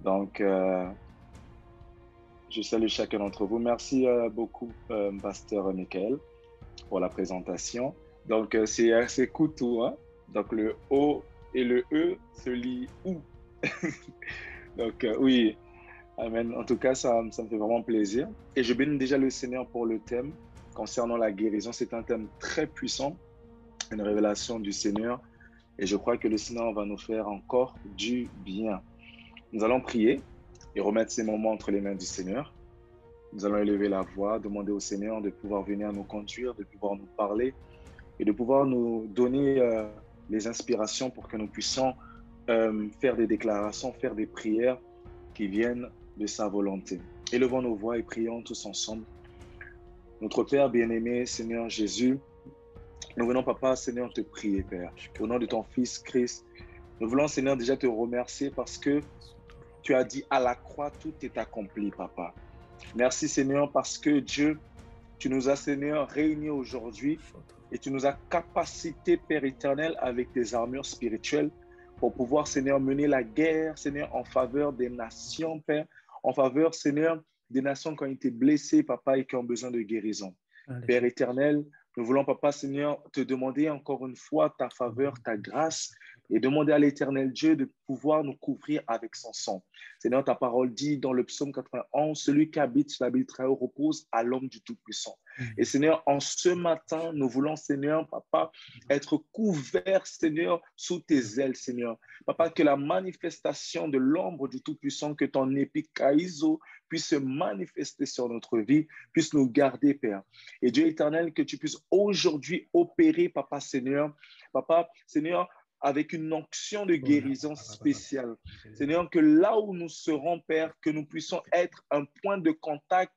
Donc, je salue chacun d'entre vous. Merci beaucoup, Pasteur Michael, pour la présentation. Donc, c'est assez courtois, hein? Donc, le O et le E se lient OU. Donc, oui, Amen. En tout cas, ça me fait vraiment plaisir. Et je bénis déjà le Seigneur pour le thème concernant la guérison. C'est un thème très puissant, une révélation du Seigneur. Et je crois que le Seigneur va nous faire encore du bien. Nous allons prier et remettre ces moments entre les mains du Seigneur. Nous allons élever la voix, demander au Seigneur de pouvoir venir nous conduire, de pouvoir nous parler et de pouvoir nous donner les inspirations pour que nous puissions faire des déclarations, faire des prières qui viennent de sa volonté. Élevons nos voix et prions tous ensemble. Notre Père bien-aimé, Seigneur Jésus, nous venons, Papa, Seigneur, te prier, Père. Au nom de ton Fils Christ, nous voulons, Seigneur, déjà te remercier parce que tu as dit à la croix, tout est accompli, Papa. Merci, Seigneur, parce que Dieu, tu nous as, Seigneur, réunis aujourd'hui et tu nous as capacités, Père éternel, avec tes armures spirituelles pour pouvoir, Seigneur, mener la guerre, Seigneur, en faveur des nations, Père, en faveur, Seigneur, des nations qui ont été blessées, Papa, et qui ont besoin de guérison. Alléluia. Père éternel, nous voulons, Papa, Seigneur, te demander encore une fois ta faveur, ta grâce, et demander à l'Éternel Dieu de pouvoir nous couvrir avec son sang. Seigneur, ta parole dit dans le psaume 91, celui qui habite sur l'abri très haut repose à l'homme du Tout-Puissant. Et Seigneur, en ce matin, nous voulons, Seigneur, Papa, être couverts, Seigneur, sous tes ailes, Seigneur. Papa, que la manifestation de l'ombre du Tout-Puissant, que ton épikaïso puisse se manifester sur notre vie, puisse nous garder, Père. Et Dieu éternel, que tu puisses aujourd'hui opérer, Papa, Papa, Seigneur, avec une onction de guérison spéciale. Seigneur, que là où nous serons, Père, que nous puissions être un point de contact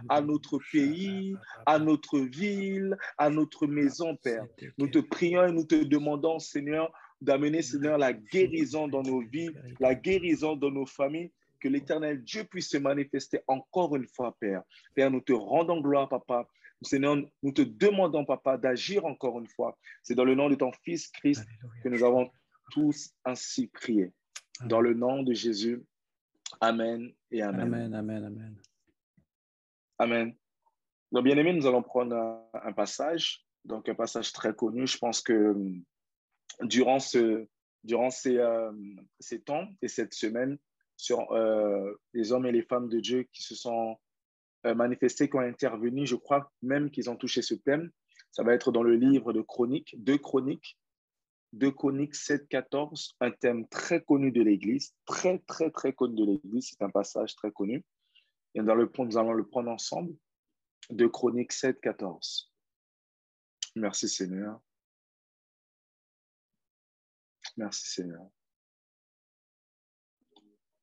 à notre pays, à notre ville, à notre maison, Père. Nous te prions et nous te demandons, Seigneur, d'amener, Seigneur, la guérison dans nos vies, la guérison dans nos familles, que l'Éternel Dieu puisse se manifester encore une fois, Père. Père, nous te rendons gloire, Papa. Seigneur, nous te demandons, Papa, d'agir encore une fois. C'est dans le nom de ton Fils Christ que nous avons tous ainsi prié. Dans le nom de Jésus, Amen et Amen. Amen, amen, amen. Amen. Donc, bien aimé, nous allons prendre un passage, donc un passage très connu. Je pense que durant ces temps et cette semaine, sur les hommes et les femmes de Dieu qui se sont manifestés, qui ont intervenu, je crois même qu'ils ont touché ce thème. Ça va être dans le livre de Chroniques, 2 Chroniques 7, 14, un thème très connu de l'Église, très, très, très connu de l'Église. C'est un passage très connu. Et nous allons le prendre ensemble. 2 Chroniques 7, 14. Merci Seigneur. Merci Seigneur.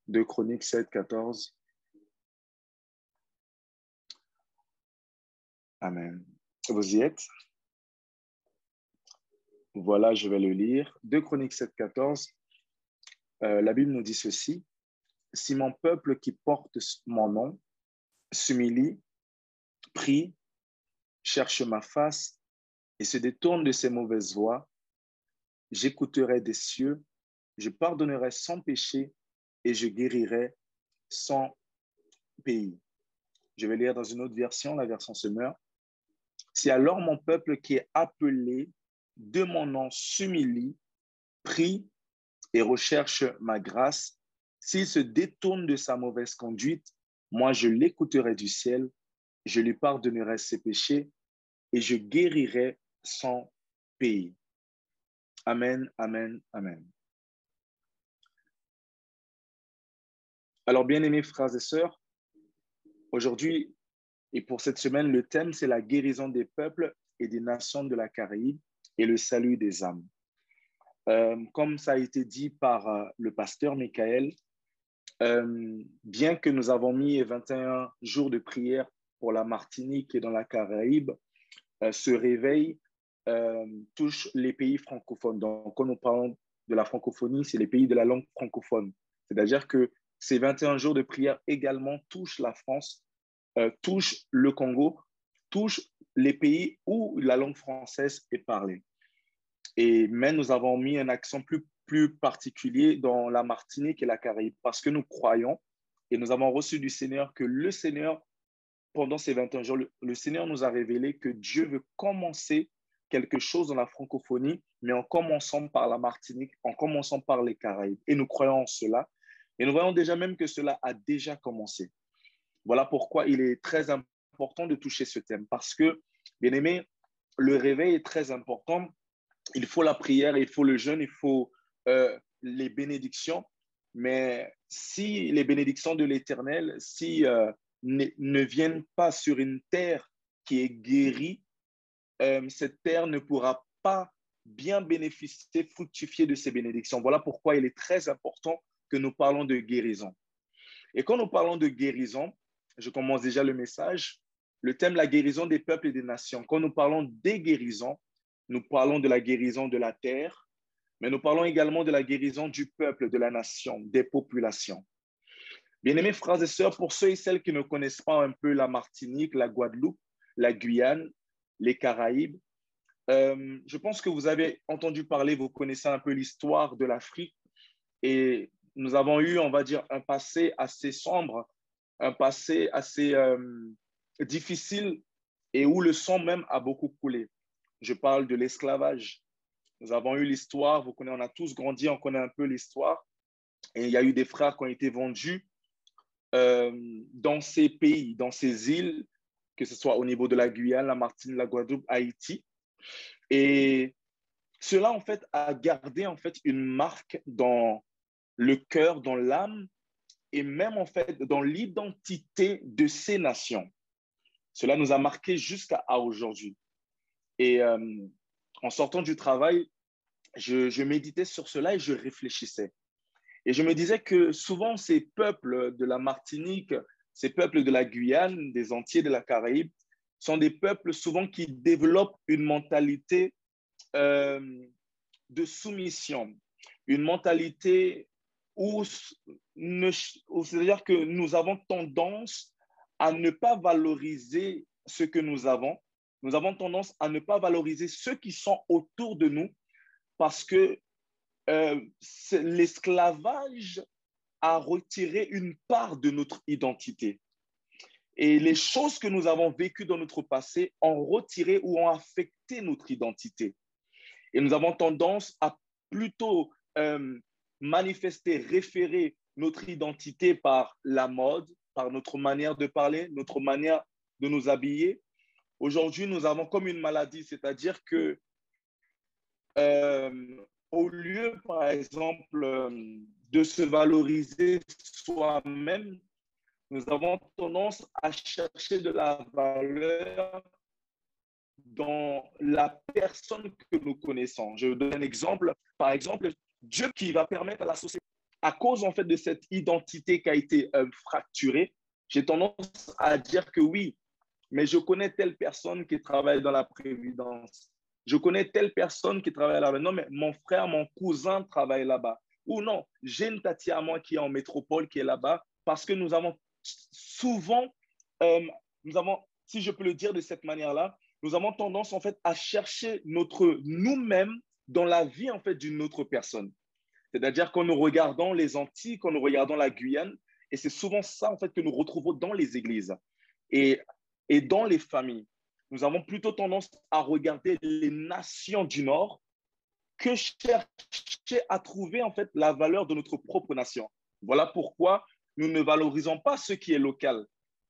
2 Chroniques 7, 14. Amen. Vous y êtes? Voilà, je vais le lire. 2 Chroniques 7, 14. La Bible nous dit ceci. Si mon peuple qui porte mon nom s'humilie, prie, cherche ma face et se détourne de ses mauvaises voies, j'écouterai des cieux, je pardonnerai son péché et je guérirai son pays. Je vais lire dans une autre version, la version Semeur. Si alors mon peuple qui est appelé de mon nom s'humilie, prie et recherche ma grâce, s'il se détourne de sa mauvaise conduite, moi je l'écouterai du ciel, je lui pardonnerai ses péchés et je guérirai son pays. Amen, amen, amen. Alors, bien-aimés frères et sœurs, aujourd'hui et pour cette semaine, le thème, c'est la guérison des peuples et des nations de la Caraïbe et le salut des âmes. Comme ça a été dit par le pasteur Michael, bien que nous avons mis 21 jours de prière pour la Martinique et dans la Caraïbe, ce réveil touche les pays francophones. Donc, quand nous parlons de la francophonie, c'est les pays de la langue francophone. C'est-à-dire que ces 21 jours de prière également touchent la France, touchent le Congo, touchent les pays où la langue française est parlée. Mais nous avons mis un accent plus plus particulier dans la Martinique et la Caraïbe, parce que nous croyons et nous avons reçu du Seigneur que le Seigneur, pendant ces 21 jours, le Seigneur nous a révélé que Dieu veut commencer quelque chose dans la francophonie, mais en commençant par la Martinique, en commençant par les Caraïbes. Et nous croyons en cela. Et nous voyons déjà même que cela a déjà commencé. Voilà pourquoi il est très important de toucher ce thème. Parce que, bien aimé, le réveil est très important. Il faut la prière, il faut le jeûne, il faut les bénédictions. Mais si les bénédictions de l'Éternel, si ne viennent pas sur une terre qui est guérie, cette terre ne pourra pas bien bénéficier, fructifier de ces bénédictions. Voilà pourquoi il est très important que nous parlons de guérison. Et quand nous parlons de guérison, je commence déjà le message, le thème la guérison des peuples et des nations. Quand nous parlons des guérisons, nous parlons de la guérison de la terre, mais nous parlons également de la guérison du peuple, de la nation, des populations. Bien-aimés frères et sœurs, pour ceux et celles qui ne connaissent pas un peu la Martinique, la Guadeloupe, la Guyane, les Caraïbes, je pense que vous avez entendu parler, vous connaissez un peu l'histoire de l'Afrique et nous avons eu, on va dire, un passé assez sombre, un passé assez difficile et où le sang même a beaucoup coulé. Je parle de l'esclavage. Nous avons eu l'histoire, vous connaissez, on a tous grandi, on connaît un peu l'histoire. Et il y a eu des frères qui ont été vendus dans ces pays, dans ces îles, que ce soit au niveau de la Guyane, la Martinique, la Guadeloupe, Haïti. Et cela, en fait, a gardé en fait une marque dans le cœur, dans l'âme et même en fait dans l'identité de ces nations. Cela nous a marqué jusqu'à aujourd'hui. Et en sortant du travail, je méditais sur cela et je réfléchissais. Et je me disais que souvent ces peuples de la Martinique, ces peuples de la Guyane, des Antilles, de la Caraïbe, sont des peuples souvent qui développent une mentalité de soumission, une mentalité où c'est-à-dire que nous avons tendance à ne pas valoriser ce que nous avons. Nous avons tendance à ne pas valoriser ceux qui sont autour de nous parce que l'esclavage a retiré une part de notre identité. Et les choses que nous avons vécues dans notre passé ont retiré ou ont affecté notre identité. Et nous avons tendance à plutôt manifester, référer notre identité par la mode, par notre manière de parler, notre manière de nous habiller. Aujourd'hui, nous avons comme une maladie, c'est-à-dire que au lieu, par exemple, de se valoriser soi-même, nous avons tendance à chercher de la valeur dans la personne que nous connaissons. Je donne un exemple. Par exemple, Dieu qui va permettre à la société, à cause en fait de cette identité qui a été fracturée, j'ai tendance à dire que oui, mais je connais telle personne qui travaille dans la prévidence. Je connais telle personne qui travaille là-bas. Non, mais mon frère, mon cousin travaille là-bas. Ou non, j'ai une tati à moi qui est en métropole, qui est là-bas, parce que nous avons souvent, nous avons, si je peux le dire de cette manière-là, nous avons tendance en fait à chercher notre nous-mêmes dans la vie en fait d'une autre personne. C'est-à-dire quand nous regardons les Antilles, quand nous regardons la Guyane, et c'est souvent ça en fait que nous retrouvons dans les églises et, et dans les familles. Nous avons plutôt tendance à regarder les nations du Nord que chercher à trouver en fait la valeur de notre propre nation. Voilà pourquoi nous ne valorisons pas ce qui est local.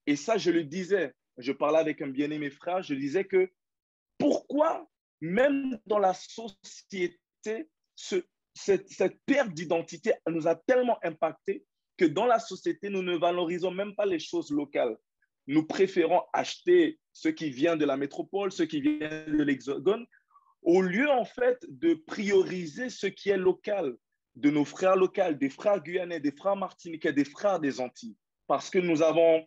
Et ça, je le disais, je parlais avec un bien-aimé frère, je disais que pourquoi, même dans la société, cette perte d'identité nous a tellement impacté que dans la société, nous ne valorisons même pas les choses locales. Nous préférons acheter ce qui vient de la métropole, ce qui vient de l'Hexagone, au lieu en fait de prioriser ce qui est local, de nos frères locaux, des frères guyanais, des frères martiniquais, des frères des Antilles, parce que nous avons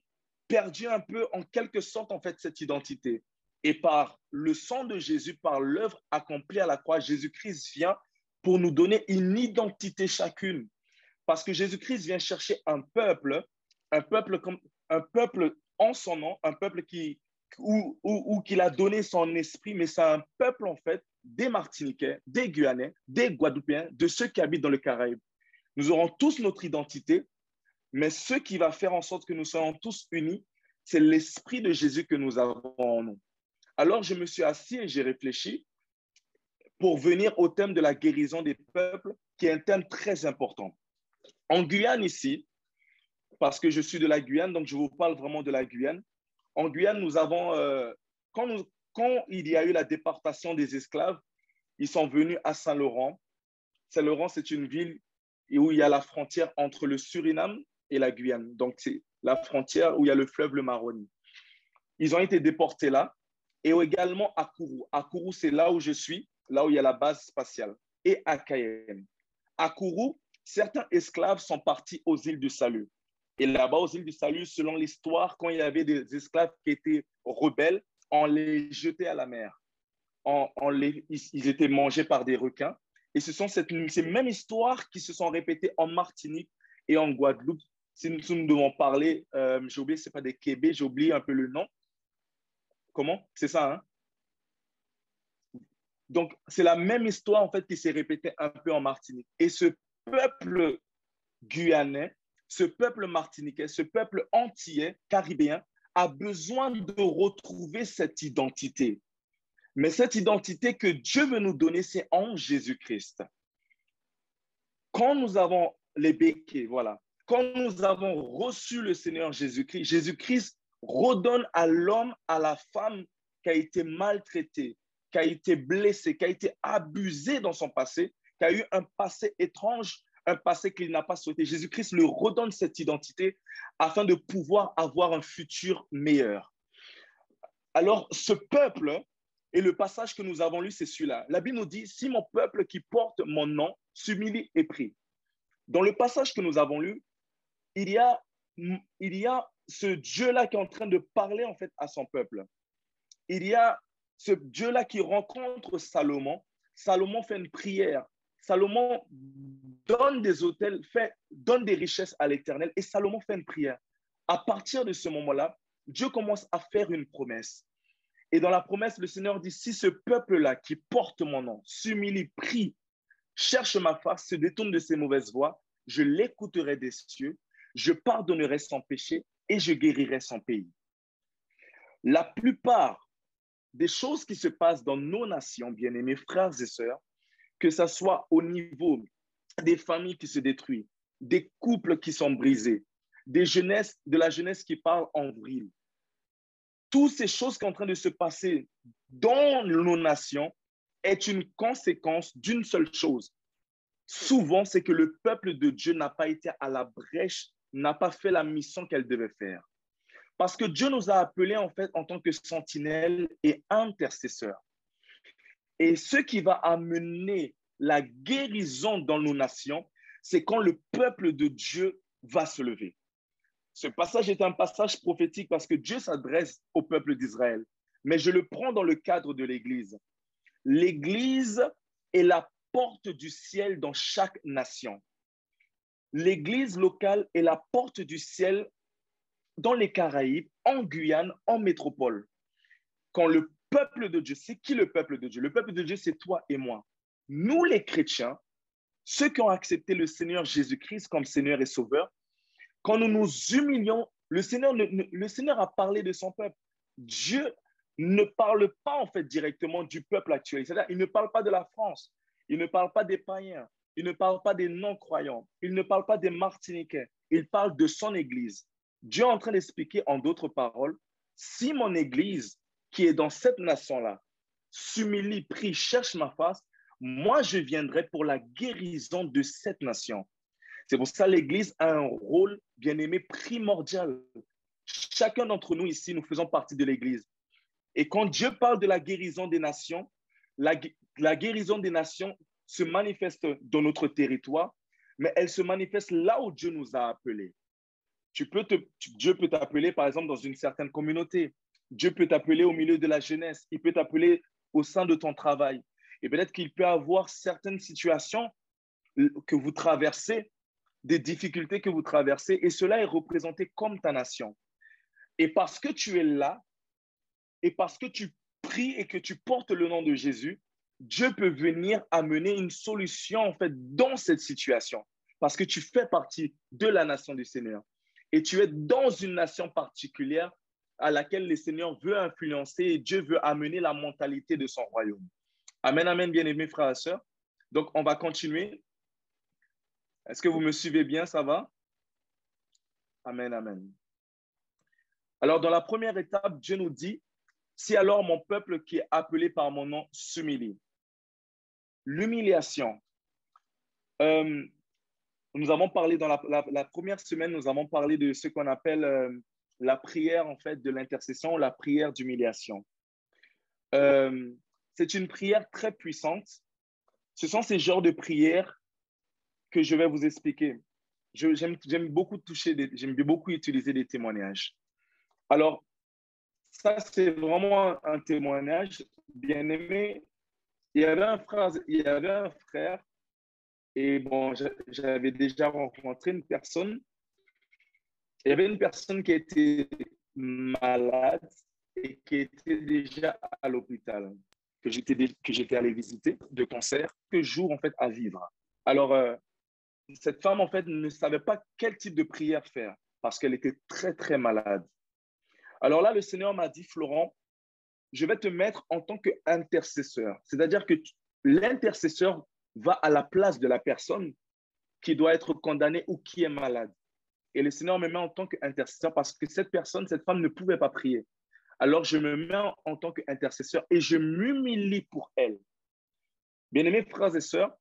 perdu un peu en quelque sorte en fait cette identité. Et par le sang de Jésus, par l'œuvre accomplie à la croix, Jésus-Christ vient pour nous donner une identité chacune. Parce que Jésus-Christ vient chercher un peuple comme un peuple en son nom, un peuple qui ou qu'il a donné son esprit, mais c'est un peuple, en fait, des Martiniquais, des Guyanais, des Guadeloupéens, de ceux qui habitent dans le Caraïbe. Nous aurons tous notre identité, mais ce qui va faire en sorte que nous soyons tous unis, c'est l'esprit de Jésus que nous avons en nous. Alors, je me suis assis et j'ai réfléchi pour venir au thème de la guérison des peuples, qui est un thème très important. En Guyane, ici, parce que je suis de la Guyane, donc je vous parle vraiment de la Guyane. En Guyane, nous avons, quand il y a eu la déportation des esclaves, ils sont venus à Saint-Laurent. Saint-Laurent, c'est une ville où il y a la frontière entre le Suriname et la Guyane. Donc, c'est la frontière où il y a le fleuve le Maroni. Ils ont été déportés là. Et également à Kourou. À Kourou, c'est là où je suis, là où il y a la base spatiale. Et à Cayenne. À Kourou, certains esclaves sont partis aux îles du Salut. Et là-bas, aux îles du Salut, selon l'histoire, quand il y avait des esclaves qui étaient rebelles, on les jetait à la mer. Ils étaient mangés par des requins. Et ce sont ces mêmes histoires qui se sont répétées en Martinique et en Guadeloupe. Si nous devons parler, j'ai oublié, ce n'est pas des Québés, j'ai oublié un peu le nom. Comment? C'est ça, hein? Donc, c'est la même histoire, en fait, qui s'est répétée un peu en Martinique. Et ce peuple guyanais, ce peuple martiniquais, ce peuple antillais, caribéen, a besoin de retrouver cette identité. Mais cette identité que Dieu veut nous donner, c'est en Jésus-Christ. Quand nous avons les béquets, voilà, quand nous avons reçu le Seigneur Jésus-Christ, Jésus-Christ redonne à l'homme, à la femme qui a été maltraitée, qui a été blessée, qui a été abusée dans son passé, qui a eu un passé étrange, un passé qu'il n'a pas souhaité. Jésus-Christ lui redonne cette identité afin de pouvoir avoir un futur meilleur. Alors, ce peuple, et le passage que nous avons lu, c'est celui-là. La Bible nous dit, si mon peuple qui porte mon nom s'humilie et prie. Dans le passage que nous avons lu, il y a ce Dieu-là qui est en train de parler en fait à son peuple. Il y a ce Dieu-là qui rencontre Salomon. Salomon fait une prière. Salomon donne des autels, donne des richesses à l'Éternel et Salomon fait une prière. À partir de ce moment-là, Dieu commence à faire une promesse. Et dans la promesse, le Seigneur dit, si ce peuple-là qui porte mon nom s'humilie, prie, cherche ma face, se détourne de ses mauvaises voies, je l'écouterai des cieux, je pardonnerai son péché et je guérirai son pays. La plupart des choses qui se passent dans nos nations, bien-aimés frères et sœurs, que ce soit au niveau des familles qui se détruisent, des couples qui sont brisés, de la jeunesse qui parle en vrille, toutes ces choses qui sont en train de se passer dans nos nations est une conséquence d'une seule chose. Souvent, c'est que le peuple de Dieu n'a pas été à la brèche, n'a pas fait la mission qu'elle devait faire. Parce que Dieu nous a appelés en fait en tant que sentinelles et intercesseurs. Et ce qui va amener la guérison dans nos nations, c'est quand le peuple de Dieu va se lever. Ce passage est un passage prophétique parce que Dieu s'adresse au peuple d'Israël. Mais je le prends dans le cadre de l'Église. L'Église est la porte du ciel dans chaque nation. L'Église locale est la porte du ciel dans les Caraïbes, en Guyane, en métropole. Quand le peuple de Dieu, c'est qui le peuple de Dieu? Le peuple de Dieu, c'est toi et moi. Nous, les chrétiens, ceux qui ont accepté le Seigneur Jésus-Christ comme Seigneur et Sauveur, quand nous nous humilions, le Seigneur a parlé de son peuple. Dieu ne parle pas en fait directement du peuple actuel. C'est-à-dire, il ne parle pas de la France, il ne parle pas des païens, il ne parle pas des non-croyants, il ne parle pas des Martiniquais, il parle de son Église. Dieu est en train d'expliquer en d'autres paroles, si mon Église qui est dans cette nation-là s'humilie, prie, cherche ma face, moi je viendrai pour la guérison de cette nation. C'est pour ça que l'Église a un rôle, bien aimé, primordial. Chacun d'entre nous ici, nous faisons partie de l'Église. Et quand Dieu parle de la guérison des nations, la guérison des nations se manifeste dans notre territoire, mais elle se manifeste là où Dieu nous a appelés. Dieu peut t'appeler, par exemple, dans une certaine communauté. Dieu peut t'appeler au milieu de la jeunesse. Il peut t'appeler au sein de ton travail. Et peut-être qu'il peut avoir certaines situations que vous traversez, des difficultés que vous traversez, et cela est représenté comme ta nation. Et parce que tu es là, Et parce que tu pries et que tu portes le nom de Jésus, Dieu peut venir amener une solution en fait dans cette situation. Parce que tu fais partie de la nation du Seigneur. Et tu es dans une nation particulière à laquelle le Seigneur veut influencer et Dieu veut amener la mentalité de son royaume. Amen, amen, bien-aimés frères et sœurs. Donc, on va continuer. Est-ce que vous me suivez bien? Ça va? Amen, amen. Alors, dans la première étape, Dieu nous dit, si alors mon peuple qui est appelé par mon nom s'humilie. L'humiliation. Nous avons parlé dans la première semaine, nous avons parlé de ce qu'on appelle la prière en fait de l'intercession, la prière d'humiliation. C'est une prière très puissante. Ce sont ces genres de prières que je vais vous expliquer. J'aime beaucoup j'aime beaucoup utiliser des témoignages. Alors, ça, c'est vraiment un témoignage bien aimé. Il y avait un frère, et bon, j'avais déjà rencontré une personne. Il y avait une personne qui était malade et qui était déjà à l'hôpital, que j'étais allé visiter de cancer, quelques jours en fait à vivre. Alors, cette femme en fait ne savait pas quel type de prière faire parce qu'elle était très, très malade. Alors là, le Seigneur m'a dit, Florent, je vais te mettre en tant qu'intercesseur. C'est-à-dire que l'intercesseur va à la place de la personne qui doit être condamnée ou qui est malade. Et le Seigneur me met en tant qu'intercesseur parce que cette femme ne pouvait pas prier. Alors je me mets en tant qu'intercesseur et je m'humilie pour elle. Bien-aimés frères et sœurs,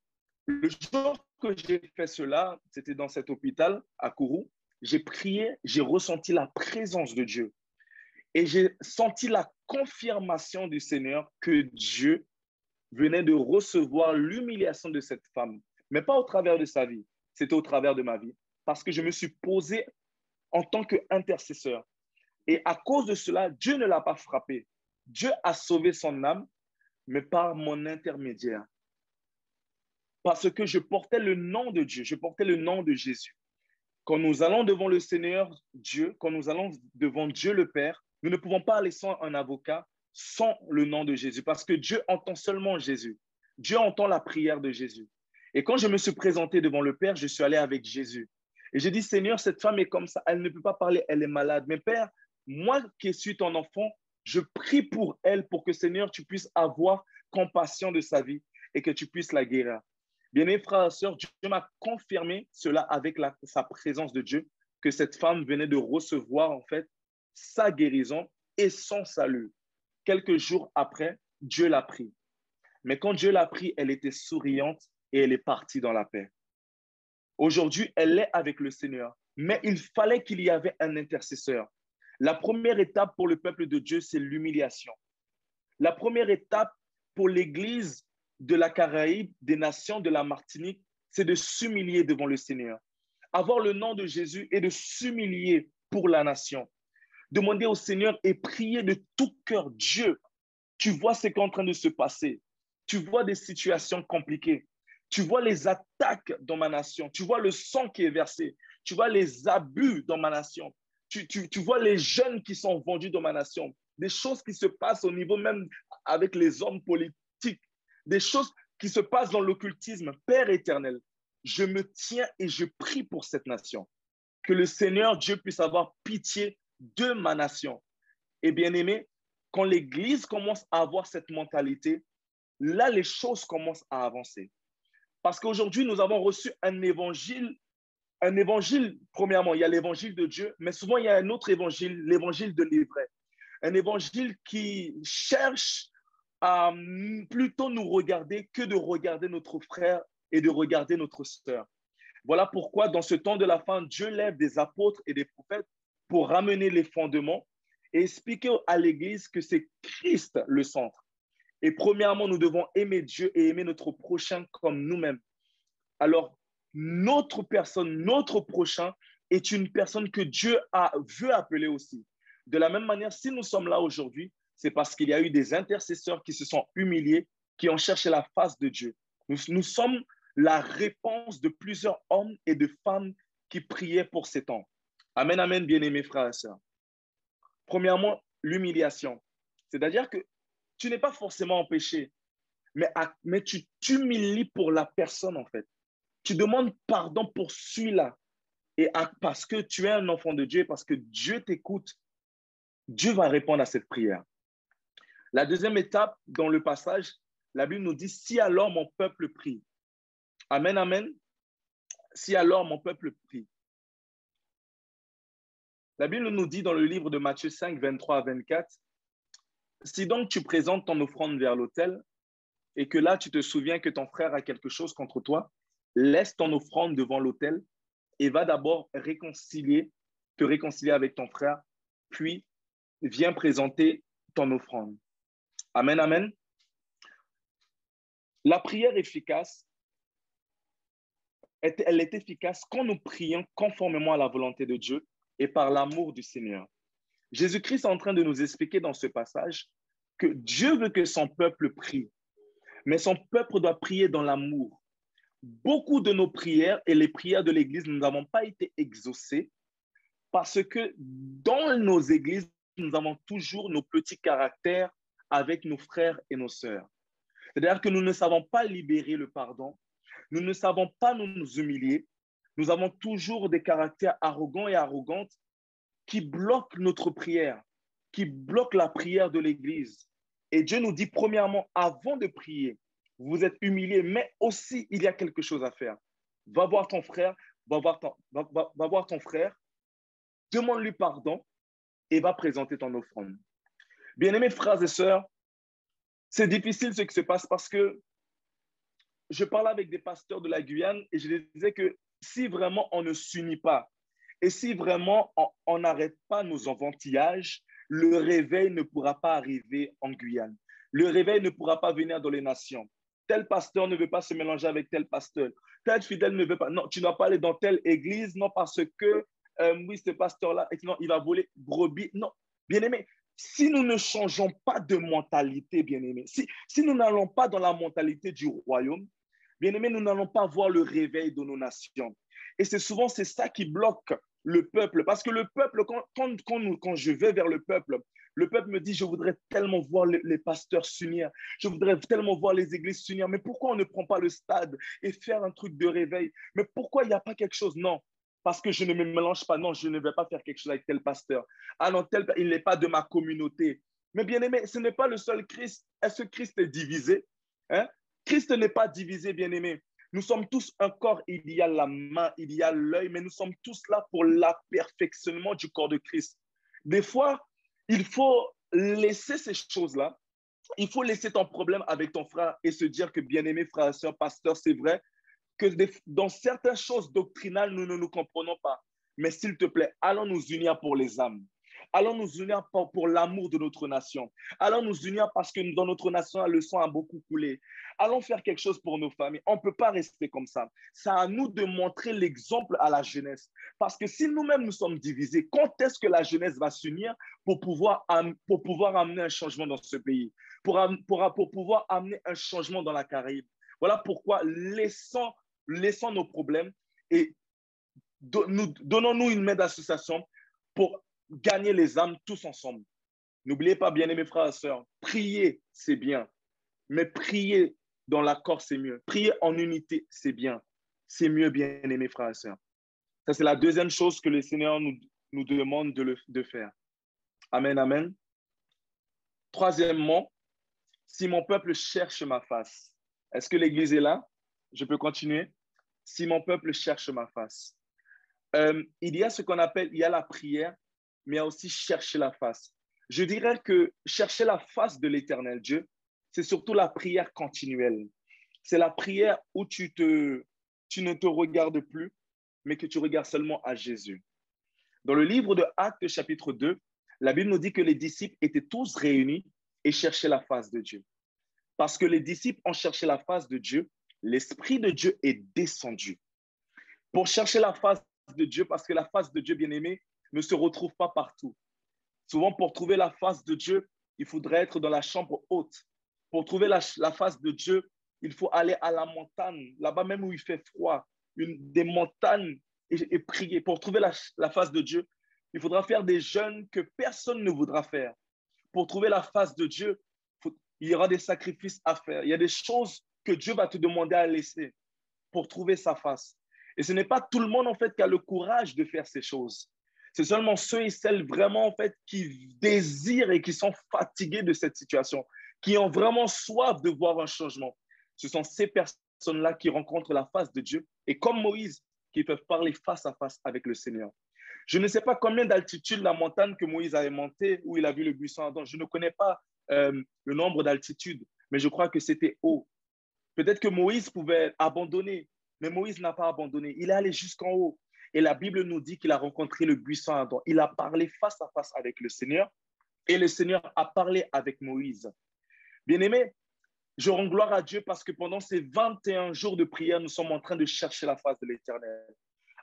le jour que j'ai fait cela, c'était dans cet hôpital à Kourou, j'ai prié, j'ai ressenti la présence de Dieu. Et j'ai senti la confirmation du Seigneur que Dieu venait de recevoir l'humiliation de cette femme. Mais pas au travers de sa vie, c'était au travers de ma vie. Parce que je me suis posé en tant qu'intercesseur. Et à cause de cela, Dieu ne l'a pas frappé. Dieu a sauvé son âme, mais par mon intermédiaire. Parce que je portais le nom de Dieu, je portais le nom de Jésus. Quand nous allons devant le Seigneur Dieu, quand nous allons devant Dieu le Père, nous ne pouvons pas aller sans un avocat, sans le nom de Jésus, parce que Dieu entend seulement Jésus. Dieu entend la prière de Jésus. Et quand je me suis présenté devant le Père, je suis allé avec Jésus. Et j'ai dit, Seigneur, cette femme est comme ça, elle ne peut pas parler, elle est malade. Mais Père, moi qui suis ton enfant, je prie pour elle, pour que Seigneur, tu puisses avoir compassion de sa vie et que tu puisses la guérir. Bien-aimés frères et sœurs, Dieu m'a confirmé cela avec sa présence de Dieu, que cette femme venait de recevoir en fait sa guérison et son salut. Quelques jours après, Dieu l'a pris. Mais quand Dieu l'a pris, elle était souriante et elle est partie dans la paix. Aujourd'hui, elle est avec le Seigneur. Mais il fallait qu'il y avait un intercesseur. La première étape pour le peuple de Dieu, c'est l'humiliation. La première étape pour l'Église de la Caraïbe, des nations de la Martinique, c'est de s'humilier devant le Seigneur. Avoir le nom de Jésus et de s'humilier pour la nation. Demander au Seigneur et prier de tout cœur. Dieu, tu vois ce qui est en train de se passer. Tu vois des situations compliquées. Tu vois les attaques dans ma nation. Tu vois le sang qui est versé. Tu vois les abus dans ma nation. Tu vois les jeunes qui sont vendus dans ma nation. Des choses qui se passent au niveau même avec les hommes politiques. Des choses qui se passent dans l'occultisme. Père éternel, je me tiens et je prie pour cette nation. Que le Seigneur Dieu puisse avoir pitié de ma nation. Et bien aimé, quand l'Église commence à avoir cette mentalité, là, les choses commencent à avancer. Parce qu'aujourd'hui, nous avons reçu un évangile, premièrement, il y a l'évangile de Dieu, mais souvent, il y a un autre évangile, l'évangile de l'ivraie. Un évangile qui cherche à plutôt nous regarder que de regarder notre frère et de regarder notre sœur. Voilà pourquoi, dans ce temps de la fin, Dieu lève des apôtres et des prophètes pour ramener les fondements et expliquer à l'Église que c'est Christ le centre. Et premièrement, nous devons aimer Dieu et aimer notre prochain comme nous-mêmes. Alors, notre personne, notre prochain est une personne que Dieu veut appeler aussi. De la même manière, si nous sommes là aujourd'hui, c'est parce qu'il y a eu des intercesseurs qui se sont humiliés, qui ont cherché la face de Dieu. Nous sommes la réponse de plusieurs hommes et de femmes qui priaient pour ces temps. Amen, amen, bien-aimés frères et sœurs. Premièrement, l'humiliation. C'est-à-dire que tu n'es pas forcément en péché, mais tu t'humilies pour la personne, en fait. Tu demandes pardon pour celui-là. Parce que tu es un enfant de Dieu, parce que Dieu t'écoute, Dieu va répondre à cette prière. La deuxième étape dans le passage, la Bible nous dit, si alors mon peuple prie. Amen, amen. Si alors mon peuple prie. La Bible nous dit dans le livre de Matthieu 5, 23 à 24, si donc tu présentes ton offrande vers l'autel et que là tu te souviens que ton frère a quelque chose contre toi, laisse ton offrande devant l'autel et va d'abord te réconcilier avec ton frère, puis viens présenter ton offrande. Amen, amen. La prière efficace, elle est efficace quand nous prions conformément à la volonté de Dieu et par l'amour du Seigneur. Jésus-Christ est en train de nous expliquer dans ce passage que Dieu veut que son peuple prie, mais son peuple doit prier dans l'amour. Beaucoup de nos prières et les prières de l'Église, nous n'avons pas été exaucées parce que dans nos églises, nous avons toujours nos petits caractères avec nos frères et nos sœurs. C'est-à-dire que nous ne savons pas libérer le pardon, nous ne savons pas nous humilier, nous avons toujours des caractères arrogants et arrogantes qui bloquent notre prière, qui bloquent la prière de l'Église. Et Dieu nous dit, premièrement, avant de prier, vous êtes humiliés, mais aussi il y a quelque chose à faire. Va voir ton frère, va voir ton frère, demande-lui pardon et va présenter ton offrande. Bien-aimés frères et sœurs, c'est difficile ce qui se passe parce que je parlais avec des pasteurs de la Guyane et je les disais que si vraiment on ne s'unit pas et si vraiment on n'arrête pas nos enfantillages, le réveil ne pourra pas arriver en Guyane. Le réveil ne pourra pas venir dans les nations. Tel pasteur ne veut pas se mélanger avec tel pasteur. Tel fidèle ne veut pas. Non, tu ne dois pas aller dans telle église, non, parce que, oui, ce pasteur-là, non, il va voler brebis. Non, bien-aimé, si nous ne changeons pas de mentalité, bien-aimé, si nous n'allons pas dans la mentalité du royaume, bien-aimé, nous n'allons pas voir le réveil de nos nations. Et c'est souvent ça qui bloque le peuple. Parce que le peuple, quand je vais vers le peuple me dit, je voudrais tellement voir les pasteurs s'unir. Je voudrais tellement voir les églises s'unir. Mais pourquoi on ne prend pas le stade et faire un truc de réveil? Mais pourquoi il n'y a pas quelque chose? Non, parce que je ne me mélange pas. Non, je ne vais pas faire quelque chose avec tel pasteur. Ah non, il n'est pas de ma communauté. Mais bien aimé, ce n'est pas le seul Christ. Est-ce que Christ est divisé? Hein? Christ n'est pas divisé, bien aimé. Nous sommes tous un corps, il y a la main, il y a l'œil, mais nous sommes tous là pour l'aperfectionnement du corps de Christ. Des fois, il faut laisser ces choses-là. Il faut laisser ton problème avec ton frère et se dire que, bien-aimé frère et soeur, pasteur, c'est vrai que dans certaines choses doctrinales, nous ne nous comprenons pas. Mais s'il te plaît, allons nous unir pour les âmes. Allons nous unir pour l'amour de notre nation. Allons nous unir parce que dans notre nation, le sang a beaucoup coulé. Allons faire quelque chose pour nos familles. On ne peut pas rester comme ça. C'est à nous de montrer l'exemple à la jeunesse. Parce que si nous-mêmes nous sommes divisés, quand est-ce que la jeunesse va s'unir pour pouvoir amener un changement dans ce pays, pour pouvoir amener un changement dans la Caraïbe? Voilà pourquoi laissons nos problèmes et donnons-nous une main d'association pour gagner les âmes tous ensemble. N'oubliez pas, bien-aimés frères et sœurs, prier, c'est bien, mais prier dans l'accord, c'est mieux. Prier en unité, c'est bien. C'est mieux, bien-aimés frères et sœurs. Ça, c'est la deuxième chose que le Seigneur nous demande de faire. Amen, amen. Troisièmement, si mon peuple cherche ma face. Est-ce que l'Église est là? Je peux continuer? Si mon peuple cherche ma face. Il y a ce qu'on appelle, il y a la prière, mais il y a aussi chercher la face. Je dirais que chercher la face de l'Éternel Dieu, c'est surtout la prière continuelle. C'est la prière où tu ne te regardes plus, mais que tu regardes seulement à Jésus. Dans le livre de Actes, chapitre 2, la Bible nous dit que les disciples étaient tous réunis et cherchaient la face de Dieu. Parce que les disciples ont cherché la face de Dieu, l'Esprit de Dieu est descendu. Pour chercher la face de Dieu, parce que la face de Dieu, bien-aimé, ne se retrouve pas partout. Souvent, pour trouver la face de Dieu, il faudrait être dans la chambre haute. Pour trouver la face de Dieu, il faut aller à la montagne, là-bas même où il fait froid, des montagnes, et prier. Pour trouver la face de Dieu, il faudra faire des jeûnes que personne ne voudra faire. pour trouver la face de Dieu, il y aura des sacrifices à faire. Il y a des choses que Dieu va te demander à laisser pour trouver sa face. Et ce n'est pas tout le monde, en fait, qui a le courage de faire ces choses. C'est seulement ceux et celles vraiment, en fait, qui désirent et qui sont fatigués de cette situation, qui ont vraiment soif de voir un changement. Ce sont ces personnes-là qui rencontrent la face de Dieu et comme Moïse, qui peuvent parler face à face avec le Seigneur. Je ne sais pas combien d'altitude la montagne que Moïse avait montée, où il a vu le buisson ardent. Je ne connais pas le nombre d'altitudes, mais je crois que c'était haut. Peut-être que Moïse pouvait abandonner, mais Moïse n'a pas abandonné. Il est allé jusqu'en haut. Et la Bible nous dit qu'il a rencontré le buisson ardent. Il a parlé face à face avec le Seigneur et le Seigneur a parlé avec Moïse. Bien-aimé, je rends gloire à Dieu parce que pendant ces 21 jours de prière, nous sommes en train de chercher la face de l'Éternel.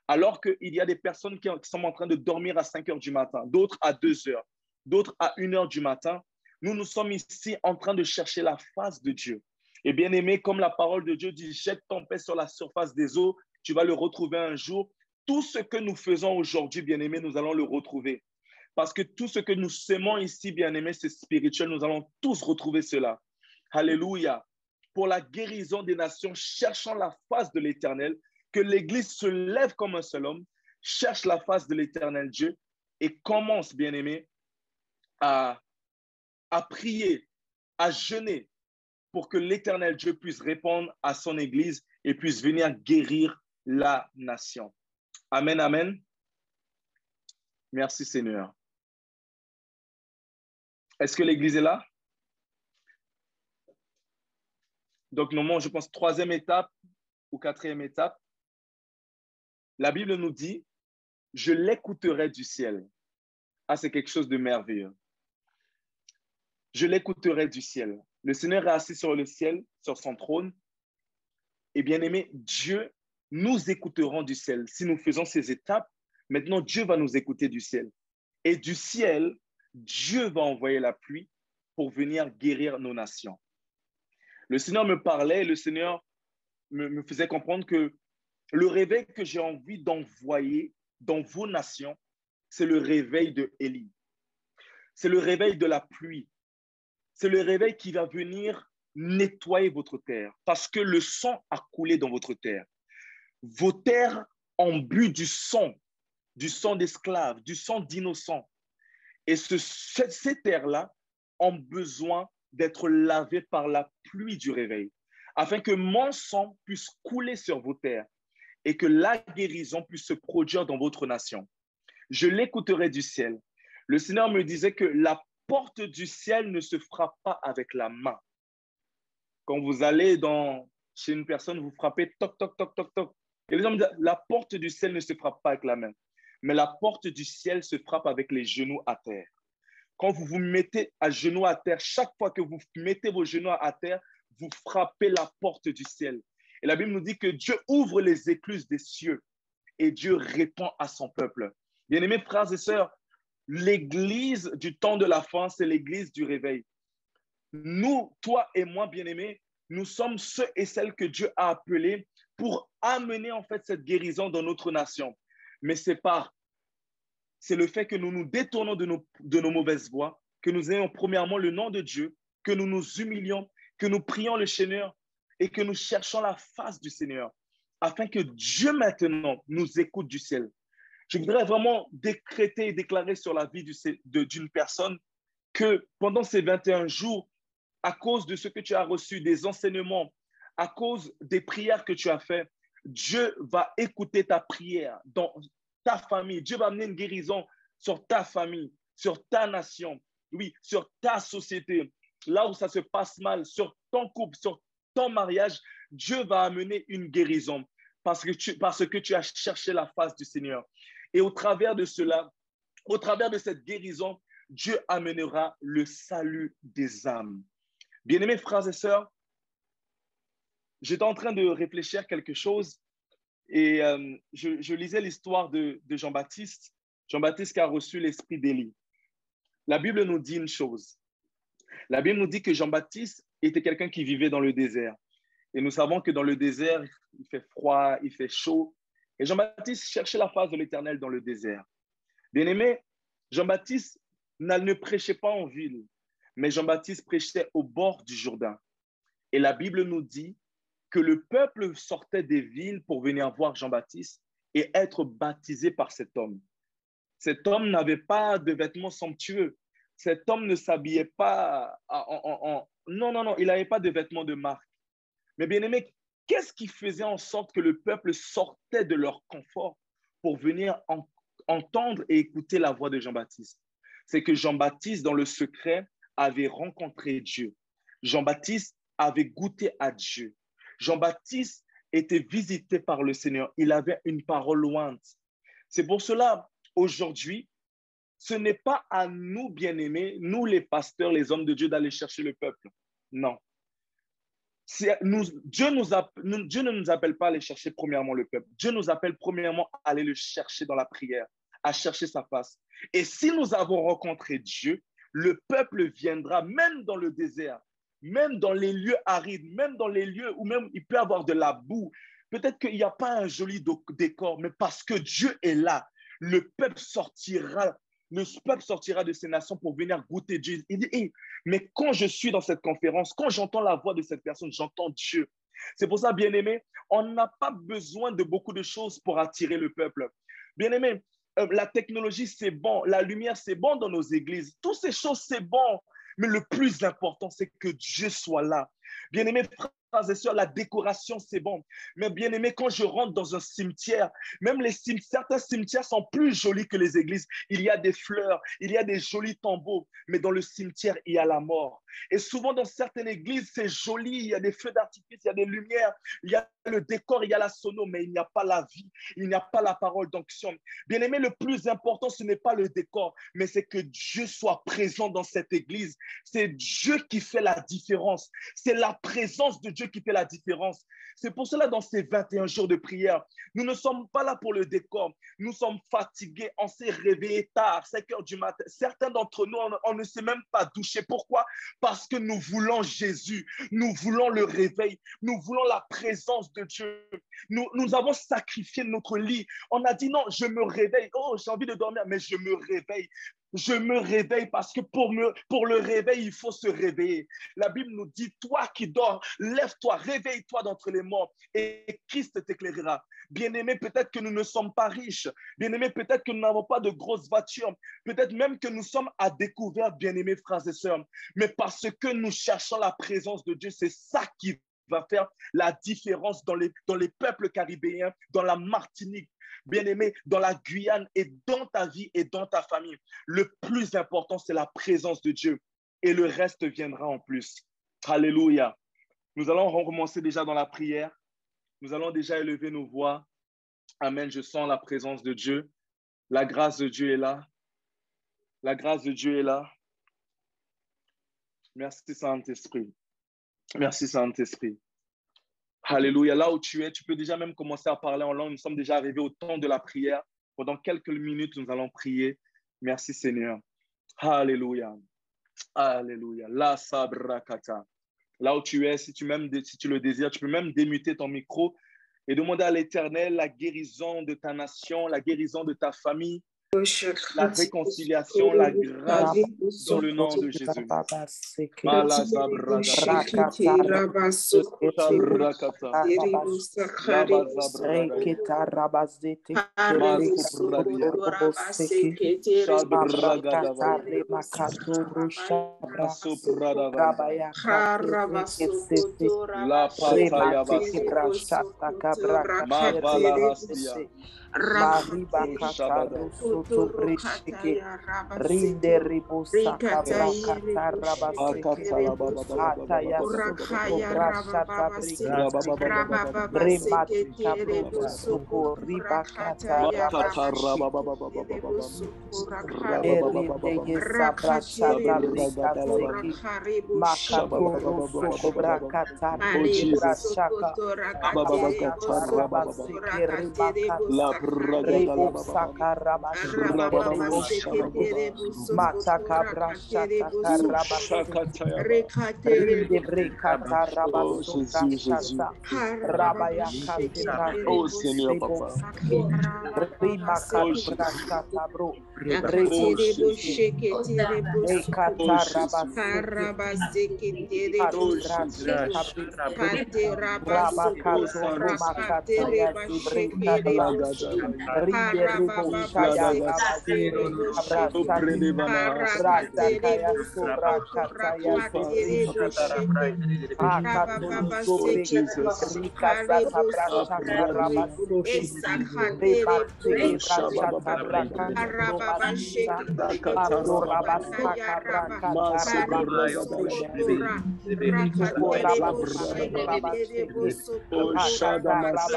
Alors qu'il y a des personnes qui sont en train de dormir à 5 heures du matin, d'autres à 2 heures, d'autres à 1 heure du matin, nous sommes ici en train de chercher la face de Dieu. Et bien aimé, comme la parole de Dieu dit, jette ton paix sur la surface des eaux, tu vas le retrouver un jour. Tout ce que nous faisons aujourd'hui, bien aimé, nous allons le retrouver. Parce que tout ce que nous semons ici, bien aimé, c'est spirituel. Nous allons tous retrouver cela. Alléluia. Pour la guérison des nations, cherchons la face de l'Éternel, que l'Église se lève comme un seul homme, cherche la face de l'Éternel Dieu et commence, bien aimé, à prier, à jeûner, pour que l'Éternel Dieu puisse répondre à son Église et puisse venir guérir la nation. Amen, amen. Merci Seigneur. Est-ce que l'Église est là? Donc, normalement, je pense, 3e étape ou 4e étape. La Bible nous dit, je l'écouterai du ciel. Ah, c'est quelque chose de merveilleux. Je l'écouterai du ciel. Le Seigneur est assis sur le ciel, sur son trône. Et bien aimé, Dieu, nous écouterons du ciel. Si nous faisons ces étapes, maintenant Dieu va nous écouter du ciel. Et du ciel, Dieu va envoyer la pluie pour venir guérir nos nations. Le Seigneur me parlait, le Seigneur me faisait comprendre que le réveil que j'ai envie d'envoyer dans vos nations, c'est le réveil de Élie. C'est le réveil de la pluie. C'est le réveil qui va venir nettoyer votre terre parce que le sang a coulé dans votre terre. Vos terres ont bu du sang d'esclaves, du sang d'innocents. Et ces terres-là ont besoin d'être lavées par la pluie du réveil, afin que mon sang puisse couler sur vos terres et que la guérison puisse se produire dans votre nation. Je l'écouterai du ciel. Le Seigneur me disait que la porte du ciel ne se frappe pas avec la main. Quand vous allez chez une personne, vous frappez toc, toc, toc, toc, toc. Et les gens me disent, la porte du ciel ne se frappe pas avec la main, mais la porte du ciel se frappe avec les genoux à terre. Quand vous vous mettez à genoux à terre, chaque fois que vous mettez vos genoux à terre, vous frappez la porte du ciel. Et la Bible nous dit que Dieu ouvre les écluses des cieux et Dieu répond à son peuple. Bien-aimés frères et sœurs, l'église du temps de la fin, c'est l'église du réveil. Nous, toi et moi, bien-aimés, nous sommes ceux et celles que Dieu a appelés pour amener en fait cette guérison dans notre nation. Mais c'est le fait que nous nous détournons de nos mauvaises voies, que nous ayons premièrement le nom de Dieu, que nous nous humilions, que nous prions le Seigneur et que nous cherchons la face du Seigneur, afin que Dieu maintenant nous écoute du ciel. Je voudrais vraiment décréter et déclarer sur la vie d'une personne que pendant ces 21 jours, à cause de ce que tu as reçu, des enseignements, à cause des prières que tu as faites, Dieu va écouter ta prière dans ta famille. Dieu va amener une guérison sur ta famille, sur ta nation, oui, sur ta société. Là où ça se passe mal, sur ton couple, sur ton mariage, Dieu va amener une guérison parce que tu as cherché la face du Seigneur. Et au travers de cela, au travers de cette guérison, Dieu amènera le salut des âmes. Bien-aimés frères et sœurs, j'étais en train de réfléchir à quelque chose et je lisais l'histoire de Jean-Baptiste. Jean-Baptiste qui a reçu l'esprit d'Élie. La Bible nous dit une chose. La Bible nous dit que Jean-Baptiste était quelqu'un qui vivait dans le désert. Et nous savons que dans le désert, il fait froid, il fait chaud. Et Jean-Baptiste cherchait la face de l'Éternel dans le désert. Bien-aimé, Jean-Baptiste ne prêchait pas en ville. Mais Jean-Baptiste prêchait au bord du Jourdain. Et la Bible nous dit que le peuple sortait des villes pour venir voir Jean-Baptiste et être baptisé par cet homme. Cet homme n'avait pas de vêtements somptueux. Cet homme ne s'habillait pas Non, il n'avait pas de vêtements de marque. Mais bien aimé, qu'est-ce qui faisait en sorte que le peuple sortait de leur confort pour venir entendre et écouter la voix de Jean-Baptiste? C'est que Jean-Baptiste, dans le secret, avait rencontré Dieu. Jean-Baptiste avait goûté à Dieu. Jean-Baptiste était visité par le Seigneur. Il avait une parole lointe. C'est pour cela, aujourd'hui, ce n'est pas à nous, bien-aimés, nous les pasteurs, les hommes de Dieu, d'aller chercher le peuple. Non. Dieu ne nous appelle pas à aller chercher premièrement le peuple. Dieu nous appelle premièrement à aller le chercher dans la prière, à chercher sa face. Et si nous avons rencontré Dieu, le peuple viendra même dans le désert, même dans les lieux arides, même dans les lieux où même il peut y avoir de la boue. Peut-être qu'il n'y a pas un joli décor, mais parce que Dieu est là, le peuple sortira de ces nations pour venir goûter Dieu. Il dit, hey, mais quand je suis dans cette conférence, quand j'entends la voix de cette personne, j'entends Dieu. C'est pour ça, bien-aimé, on n'a pas besoin de beaucoup de choses pour attirer le peuple. Bien-aimé, la technologie, c'est bon. La lumière, c'est bon dans nos églises. Toutes ces choses, c'est bon. Mais le plus important, c'est que Dieu soit là. Bien-aimés, frères et sœurs, la décoration, c'est bon. Mais bien-aimés, quand je rentre dans un cimetière, même certains cimetières sont plus jolis que les églises. Il y a des fleurs, il y a des jolis tombeaux. Mais dans le cimetière, il y a la mort. Et souvent, dans certaines églises, c'est joli. Il y a des feux d'artifice, il y a des lumières, il y a le décor, il y a la sono, mais il n'y a pas la vie, il n'y a pas la parole d'onction. Bien-aimés, le plus important, ce n'est pas le décor, mais c'est que Dieu soit présent dans cette église. C'est Dieu qui fait la différence. C'est la présence de Dieu qui fait la différence. C'est pour cela, dans ces 21 jours de prière, nous ne sommes pas là pour le décor. Nous sommes fatigués. On s'est réveillé tard, 5 heures du matin. Certains d'entre nous, on ne s'est même pas douché. Pourquoi? Parce que nous voulons Jésus. Nous voulons le réveil. Nous voulons la présence de Dieu. Nous avons sacrifié notre lit. On a dit non, je me réveille. Oh, j'ai envie de dormir, mais je me réveille. Je me réveille parce que pour le réveil, il faut se réveiller. La Bible nous dit, toi qui dors, lève-toi, réveille-toi d'entre les morts et Christ t'éclairera. Bien-aimés, peut-être que nous ne sommes pas riches. Bien-aimés, peut-être que nous n'avons pas de grosses voitures. Peut-être même que nous sommes à découvert, bien-aimés frères et sœurs. Mais parce que nous cherchons la présence de Dieu, c'est ça qui va faire la différence dans les peuples caribéens, dans la Martinique, bien-aimé, dans la Guyane et dans ta vie et dans ta famille. Le plus important, c'est la présence de Dieu et le reste viendra en plus. Alléluia. Nous allons recommencer déjà dans la prière. Nous allons déjà élever nos voix. Amen. Je sens la présence de Dieu. La grâce de Dieu est là. La grâce de Dieu est là. Merci, Saint-Esprit. Merci, Saint-Esprit. Alléluia. Là où tu es, tu peux déjà même commencer à parler en langue. Nous sommes déjà arrivés au temps de la prière. Pendant quelques minutes, nous allons prier. Merci, Seigneur. Alléluia. Alléluia. La sabrakata. Là où tu es, si tu le désires, tu peux même démuter ton micro et demander à l'Éternel la guérison de ta nation, la guérison de ta famille, la réconciliation, la grâce dans le nom de Jésus. La Rebo Sakarabashende Rebo Matakabrashatakarabashete Rinde Brekata Rabasota Rabaya Oh Seigneur, Rebo papa. Rima Oh Brashata Bro Jésus. Oh Jésus. Rekata Rabasete Oh Jésus. Oh Saint-Esprit. Oh Shadamasai,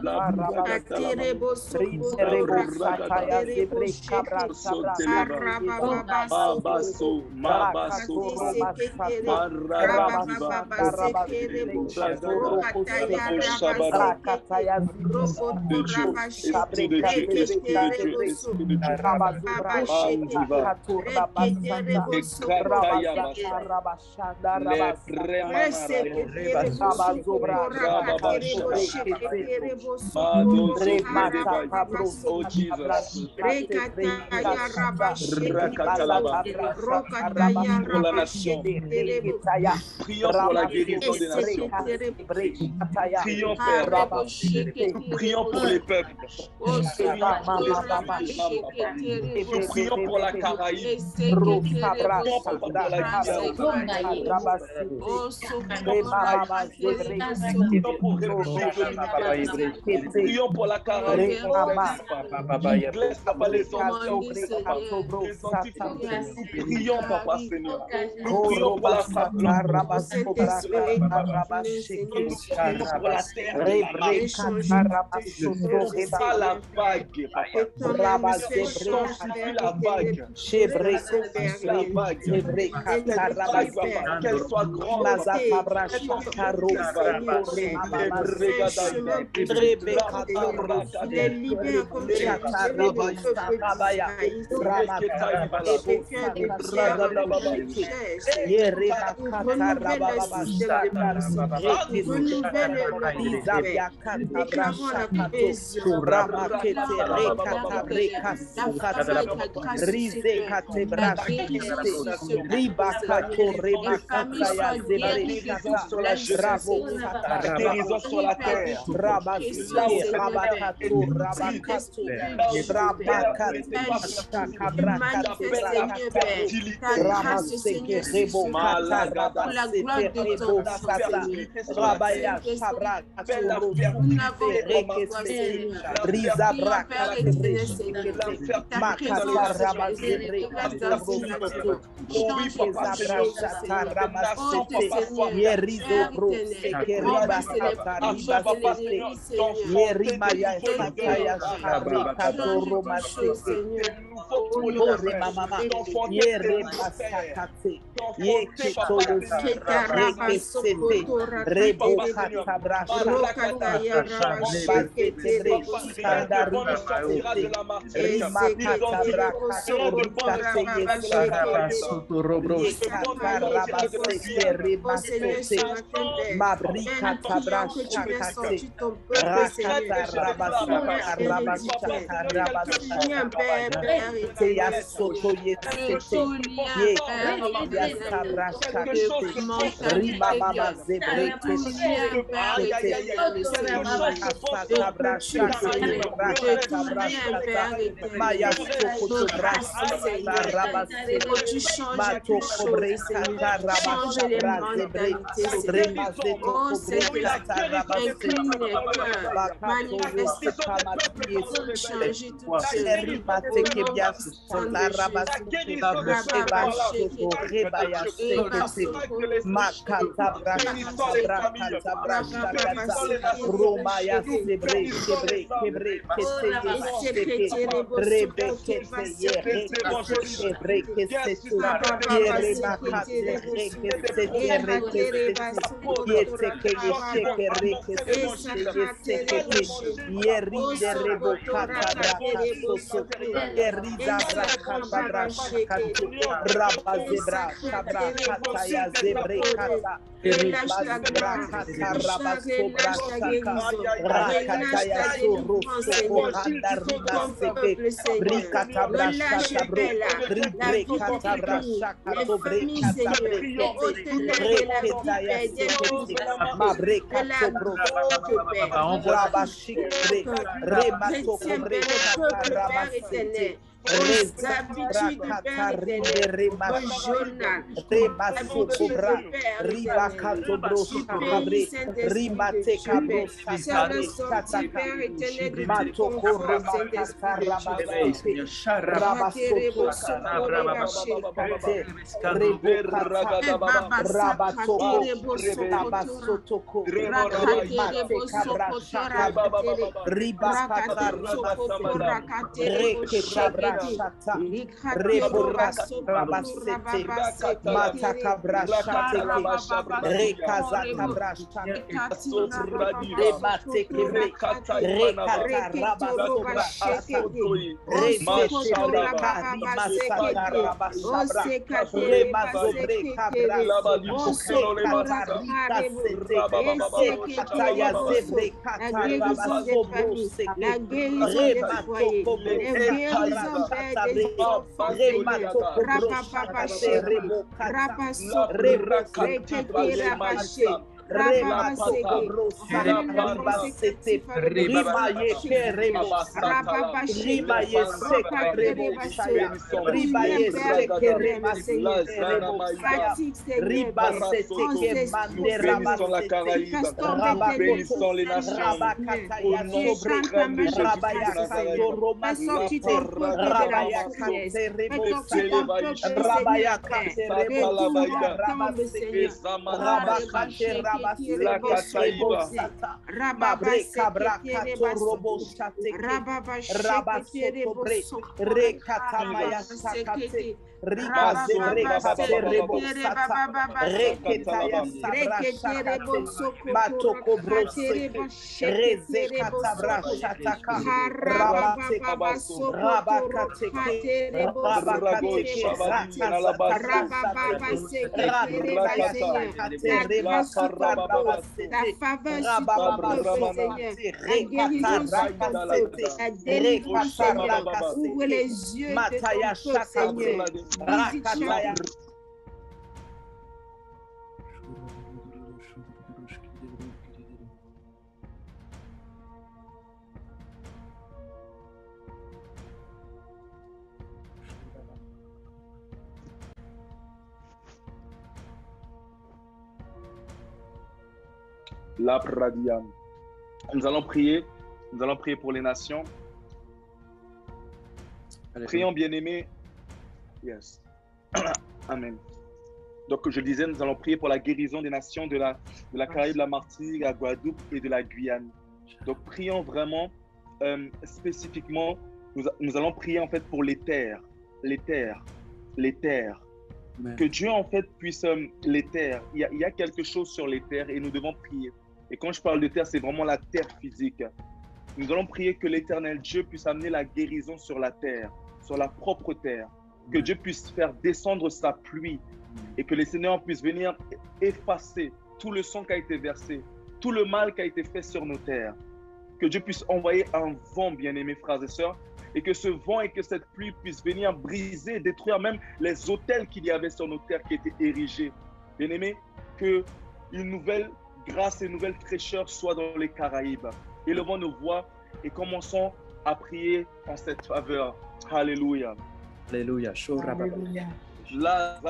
La beta la Oh Jesus. Esprit de Dieu, Esprit de Dieu, Esprit de Dieu. Oh Jésus, Jésus, Rakata. Esprit de Dieu, Esprit de Dieu, Esprit de Dieu. Oh Jesus. Pour la nation. Prions pour la guérison des nations. Prions, Père. Prions pour les peuples. Prions pour l'esprit des femmes, papa. Prions pour la Caraïbe. Prions, papa, pour la Guyane. Prions pour la Caraïbe. Laisse, papa, les scientifiques, papa. Les scientifiques. Prions, papa, Seigneur. Nous prions pour la femme. Nous prions pour la terre. Pas la vague, papa. Sanctifie la vague. La vague. Qu'elle soit grande. Guérison sur la terre. Maya Sokoto Brasa Rabasé, Mato Cobre Kata Rabasha Brazebre, Remazeto Cobre Kata Rabasé, Bakato Rose Kamatie Ribate Kebia Santa Rabasé, Eba Soto Rebaya Sekete, Makata Brashata Brakata Brashakata, Romaya Sebre, Kebre, Kebre, Keteye Seke, Rebekete, Yerekete, Rekesete, Yeremakate, Rekesete, Rekesete, Yeteke, Yesheke, Rekesete, Yesekete, Yerinde Rebokata Braka Soto, Yerida Brakata Brashakate, Rabazebra, Tabra Kataya Zebre Kata, Rebazebra Kata Rabasobra Shaka, Rakataya Soro Soko Handa Rima Seke, Brikata Brashata Bro, Ribre Kata Brashaka Tobre Kata Brekete, Reketaya Sekete, Mabre Kato Bro, Rabashik Bre, Remato Kobre Kata Rabasete, Rezabra Katarinde Remashite, Remasokobra, Ribakato Broshakabre, Rimate Kabro Shakabre, Kataka, Matoko Remakata Rabasete, Rabasoto, Rebashikate, Rebokata, Rabatoko, Rabasotoko, Remate Kabra Shakabre, Ribakata Rimasete, Reketabra Shata, Rebokata Rabasete, Matakabra Shateke, Rekazata Brashake, Rematekebre, Rekata Rabasobra Shata, Rezete Breka Rimasata Rabashabra, Remazobre Cabrase, Sekata Rika Sete, Sekata Yazebre Kata Rabasobro Seke, Rematoko Brosata Brashatabre, Rematoko Broshakate Rebokata, Rebosete Broshakate, Rematoko Brosata Ribasete, Rimaye Kerebo Sata, Rimaye Seke Rebo Shaya, Rimaye Seke Remasete Rebo Shaya, Ribasete Ke Mande Rabasete, Rabakoto, Rabakataya Sobre, Rabaya Kato Roma Sete, Rabaya Kante Rebo Sata, Rabaya Kante Rebo Sata Rabaseke, Rabakante Rabasebo Sebo Sata, Mabre Cabra Kato Robo Shateke, Rabasoto Bre, Rekatamaya Sakate, Riba Zebre Kate Rebo Sata, Reketaya Sabra Shakate, Matoko Broseke, Reze Katabra Shataka, Rabateke, Rabakateke, Rabakateke, Rakazata Brashateke, Rakataya Sakate, Reba Suta Rabasete, Rabababa Sokate, Rekata Rakasete, Rekata Rakasete, Mataya Shakate, Rakataya. La Pradiam. Nous allons prier pour les nations. Prions, bien-aimés. Yes. Amen. Donc, je disais, nous allons prier pour la guérison des nations de la Caraïbe, de la Martinique, de la Guadeloupe et de la Guyane. Donc, prions vraiment spécifiquement. Nous allons prier en fait pour les terres. Amen. Que Dieu en fait puisse les terres. Il y a quelque chose sur les terres et nous devons prier. Et quand je parle de terre, c'est vraiment la terre physique. Nous allons prier que l'Éternel Dieu puisse amener la guérison sur la terre, sur la propre terre. Que Dieu puisse faire descendre sa pluie et que les Seigneurs puissent venir effacer tout le sang qui a été versé, tout le mal qui a été fait sur nos terres. Que Dieu puisse envoyer un vent, bien-aimés frères et sœurs, et que ce vent et que cette pluie puisse venir briser, détruire même les autels qu'il y avait sur nos terres qui étaient érigés. Bien-aimés, que une nouvelle grâce et une nouvelle fraîcheur soit dans les Caraïbes. Élevons nos voix et commençons à prier en cette faveur. Alléluia. Alléluia. Alléluia.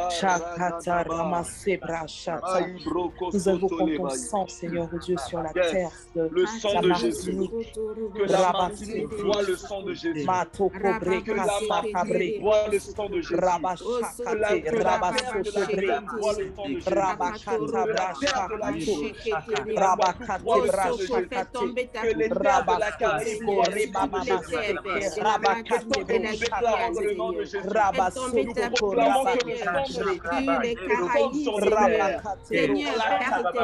Shakata Ramasebra Shata. Nous invoquons ton sang, Seigneur Dieu, sur la terre de le sang la de Jésus. Martinique. Que la Martinique voit le sang de Jésus. Que la Martinique voit le sang de Jésus. Que la terre de la Guyane voit le sang de Jésus. Que la terre de la Guadeloupe voit le sang de Jésus. Que les terres de la Caraïbe voient le sang de Jésus. Nous déclarons dans le nom de Jésus. Nous proclamons que le sang de Jésus descend sur les terres. Seigneur,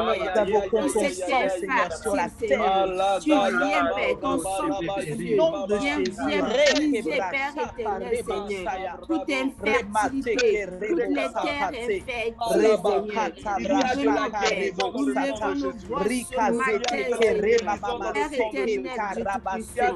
nous invoquons ton sang, Seigneur, sur la terre. Tu viens, Père, ton sang précieux. Viens briser, Père éternel, Seigneur. Toute infertilité, toutes les terres infectes, Seigneur. Nous venons, Père, nous levons nos voix ce matin, Père éternel, Dieu tout-puissant,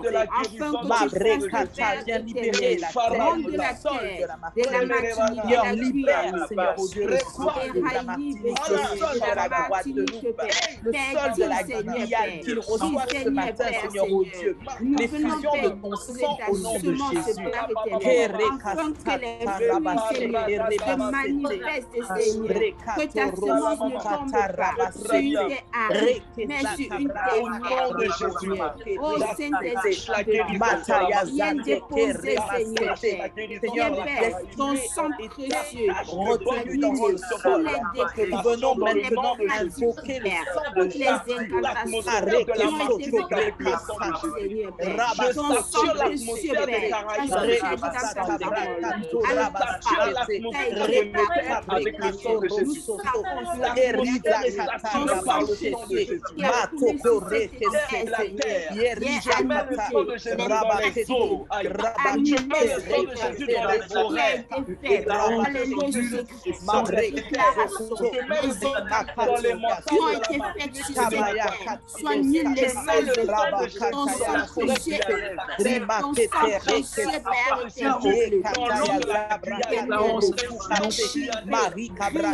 afin que tu fasses, Père éternel, monde de la terre, de la Martinique, de la Guyane, Seigneur, au Dieu, le sol de la Martinique, le sol de la Guadeloupe, le sol de la Guyane, qu'il reçoit ce matin, Seigneur, au Dieu, l'effusion de ton sang au nom de Jésus. Afin que les fruits, Seigneur, se manifestent, Seigneur, que ta semence ne tombe pas sur une terre aride, mais sur une terre fertile. Oh Saint-Esprit, viens déposer, Seigneur, viens, Père, ton sang précieux, retenu dans le sol, que nous venons maintenant invoquer le sang de toutes les incantations qui ont été faites par Seigneur, Père, ton sang précieux, Père, avec le sang de Jésus. Marie Cabra,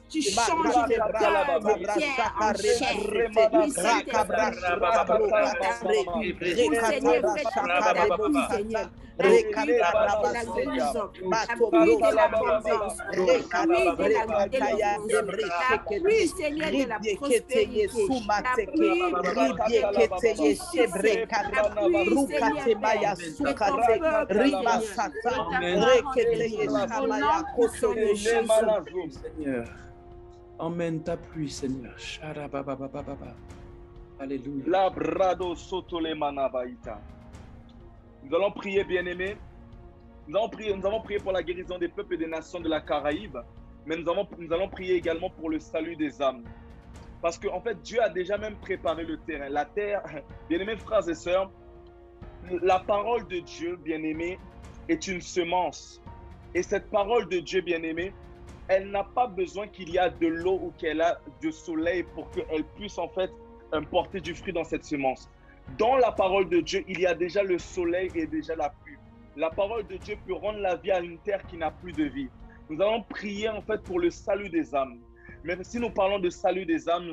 tu changes de cœur de pierre en chair. Seigneur, emmène ta pluie, Seigneur. Alléluia. Nous allons prier, bien-aimés. Nous allons prier pour la guérison des peuples et des nations de la Caraïbe, mais nous allons prier également pour le salut des âmes. Parce qu'en fait, Dieu a déjà même préparé le terrain. La terre, bien-aimés frères et sœurs, la parole de Dieu, bien-aimés, est une semence. Et cette parole de Dieu, bien-aimés, elle n'a pas besoin qu'il y a de l'eau ou qu'elle a du soleil pour qu'elle puisse en fait porter du fruit dans cette semence. Dans la parole de Dieu, il y a déjà le soleil et déjà la pluie. La parole de Dieu peut rendre la vie à une terre qui n'a plus de vie. Nous allons prier en fait pour le salut des âmes. Mais si nous parlons de salut des âmes,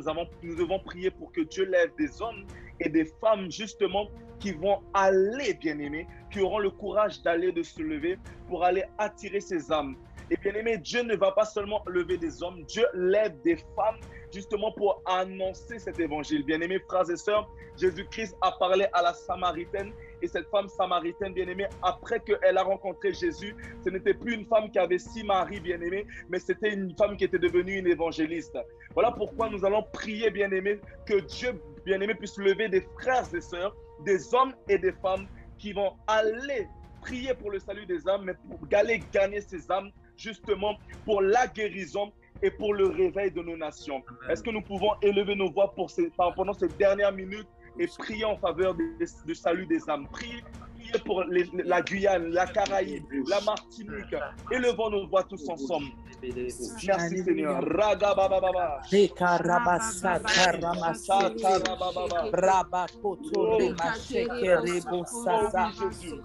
nous devons prier pour que Dieu lève des hommes et des femmes justement qui vont aller, bien-aimés, qui auront le courage d'aller, de se lever pour aller attirer ces âmes. Et bien-aimés, Dieu ne va pas seulement lever des hommes, Dieu lève des femmes justement pour annoncer cet évangile. Bien-aimés frères et sœurs, Jésus-Christ a parlé à la Samaritaine Et cette femme samaritaine, bien-aimée, après qu'elle a rencontré Jésus, ce n'était plus une femme qui avait 6 maris, bien-aimés, mais c'était une femme qui était devenue une évangéliste. Voilà pourquoi nous allons prier, bien-aimés, que Dieu, bien-aimé, puisse lever des frères et sœurs, des hommes et des femmes qui vont aller prier pour le salut des âmes, mais pour aller gagner ces âmes, justement, pour la guérison et pour le réveil de nos nations. Est-ce que nous pouvons élever nos voix pendant ces dernières minutes et prier en faveur du salut des âmes? Prier pour la Guyane, la Caraïbe, la Martinique. Élevons nos voix tous ensemble. Merci Seigneur. Raga baba baba. Rekarabasa karamasa rabakoto remasheke rebosasa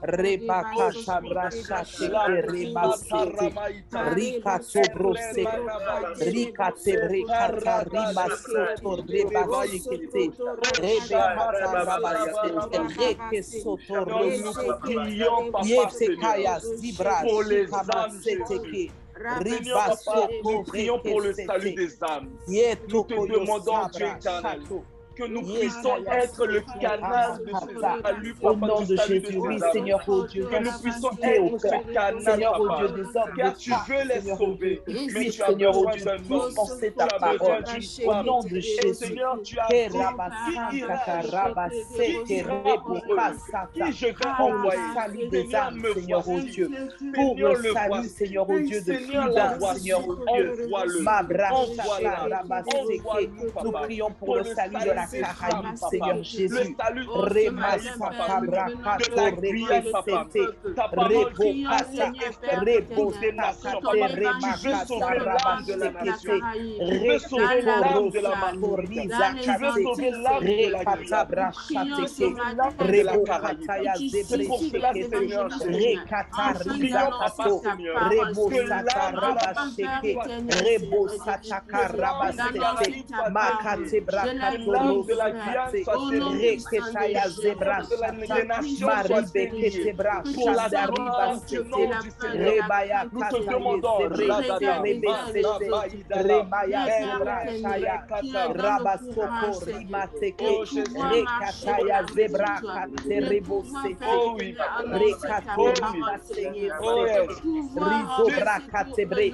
rebakata brashake remasete rikatobrose rikatebrekata rimasoto rebasikete rebekata rabasete rekesoto remusoto yetekaya zibrashikamasete. Nous prions pour le salut des âmes. Nous te demandons, Dieu éternel, que nous puissions être le canal de ce salut, au nom de Jésus, oui, Seigneur, oh Dieu, que nous puissions être ce canal, Seigneur, oh Dieu, des hommes, car tu veux les sauver, mais tu as Seigneur, oh besoin Dieu, d'un homme, penser ta parole, au nom de Jésus, Seigneur, tu as dit, qui je vais envoyer, salut des âmes, Seigneur, oh Dieu, pour le salut, Seigneur, oh Dieu, de Soudan, Seigneur, oh Dieu, nous prions pour le salut de la Caraïbe, Seigneur Jésus. l'âme de la Guyane soit Reketaya zebra Marie bekete bra pour la riba sete rebaya nous te demandons rebaya zebra chaya raba soko rimateke rekataya zebra kate rebo sete rekato rimaseye rizo bra kate bre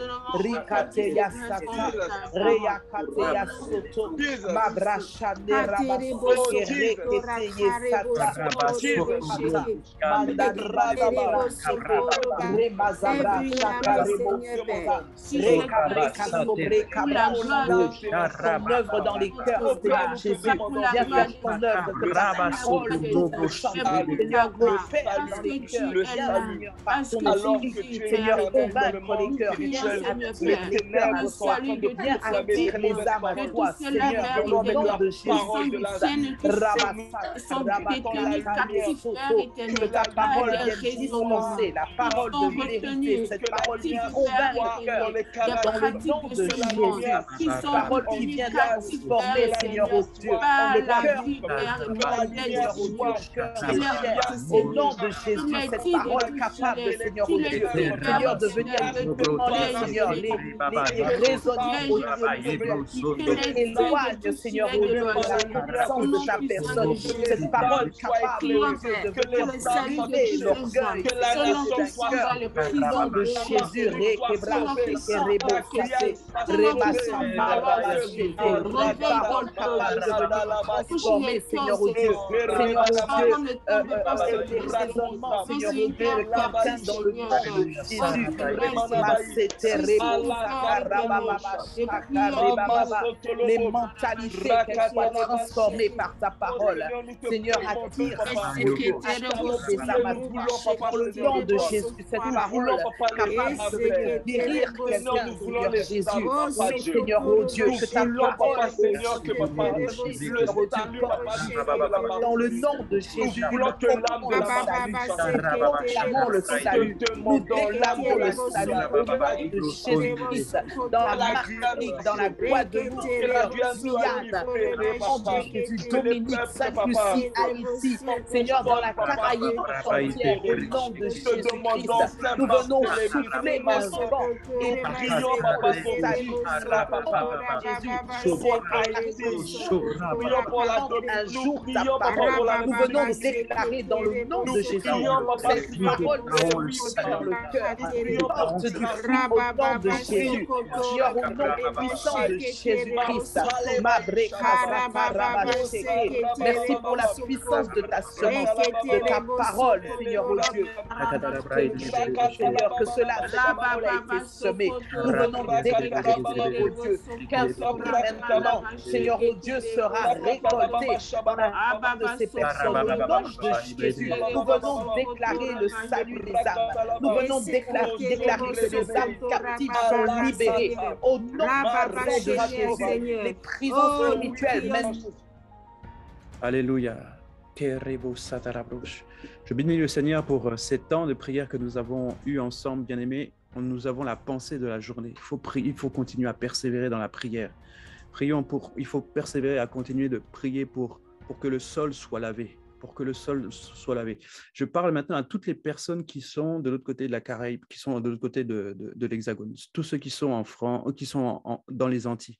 rikate yasata reyakate yasoto mabrasha œuvre dans les cœurs, Seigneur Jésus, viens faire ton œuvre, que ta parole Seigneur, le faire dans les cœurs, le salut, par ton esprit, Seigneur, convaincre les cœurs, les ténèbres sont en train de bien attirer les âmes à toi, Seigneur, au nom de Jésus. Que ta parole vienne dispenser la parole de vérité, cette parole qui convainc le cœur dans le nom de Jésus, cette parole qui vient transformer, Seigneur, au Dieu, le cœur, au nom de Jésus, cette parole capable, Seigneur, au Dieu, Seigneur, de venir demander, Seigneur, les raisonnements, au Dieu, éloigne, Seigneur, au Dieu, la connaissance de ta personne, cette parole capable de venir briser l'orgueil, au nom de Jésus, la parole capable de venir transformer, Seigneur, au Dieu, Seigneur, au Dieu, les raisonnements, Seigneur, au Dieu, de quelqu'un dans le nom de Jésus, les mentalités, qu'elles soient transformées par ta parole. Seigneur, attire des âmes dans le nom de Jésus, cette parole capable de guérir quelqu'un, Seigneur Jésus. Seigneur, oh Dieu, que ta parole, Seigneur, que dans le nom de Jésus, nous proclamons le salut, nous déclarons le salut au nom de Jésus-Christ, dans la Martinique, dans la Guadeloupe, Guyane, nom de Jésus, Dominique, Sainte-Lucie, Haïti, Seigneur, dans la Caraïbe entière, au nom de Jésus-Christ, nous venons souffler un vent et prier pour le salut Jésus, pour Haïti, un jour ta parole, nous venons déclarer dans le nom de Jésus, cette parole dans le cœur, porte du fruit au nom de Jésus, au nom puissant de Jésus-Christ. Merci pour la puissance de ta semence, de ta parole, Seigneur au Dieu. Seigneur, que cela a été semé. Nous venons déclarer, Seigneur au Dieu, qu'un fruit maintenant, Seigneur au Dieu, sera récolté dans la part de ces personnes. Au nom de Jésus, nous venons déclarer le salut des âmes. Nous venons déclarer que les âmes captives sont libérées. Au nom de Jésus, les prisons spirituelles mènent. Alléluia. Je bénis le Seigneur pour ces temps de prière que nous avons eu ensemble, bien-aimés. Nous avons la pensée de la journée. Il faut prier, il faut continuer à persévérer dans la prière. Il faut persévérer à continuer de prier pour que le sol soit lavé. Pour que le sol soit lavé. Je parle maintenant à toutes les personnes qui sont de l'autre côté de la Caraïbe, qui sont de l'autre côté de l'Hexagone, tous ceux qui sont en France, qui sont dans les Antilles.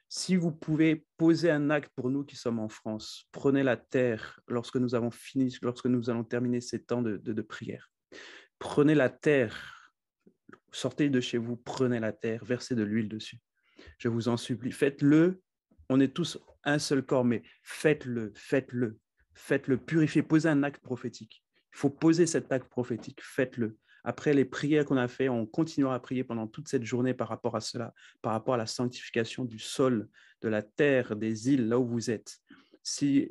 Si vous pouvez poser un acte pour nous qui sommes en France, prenez la terre lorsque nous allons terminer ces temps de prière. Prenez la terre, sortez de chez vous, prenez la terre, versez de l'huile dessus. Je vous en supplie, faites-le. On est tous un seul corps, mais faites-le, purifiez, posez un acte prophétique. Il faut poser cet acte prophétique, faites-le. Après les prières qu'on a fait, on continuera à prier pendant toute cette journée par rapport à cela, par rapport à la sanctification du sol, de la terre, des îles, là où vous êtes. Si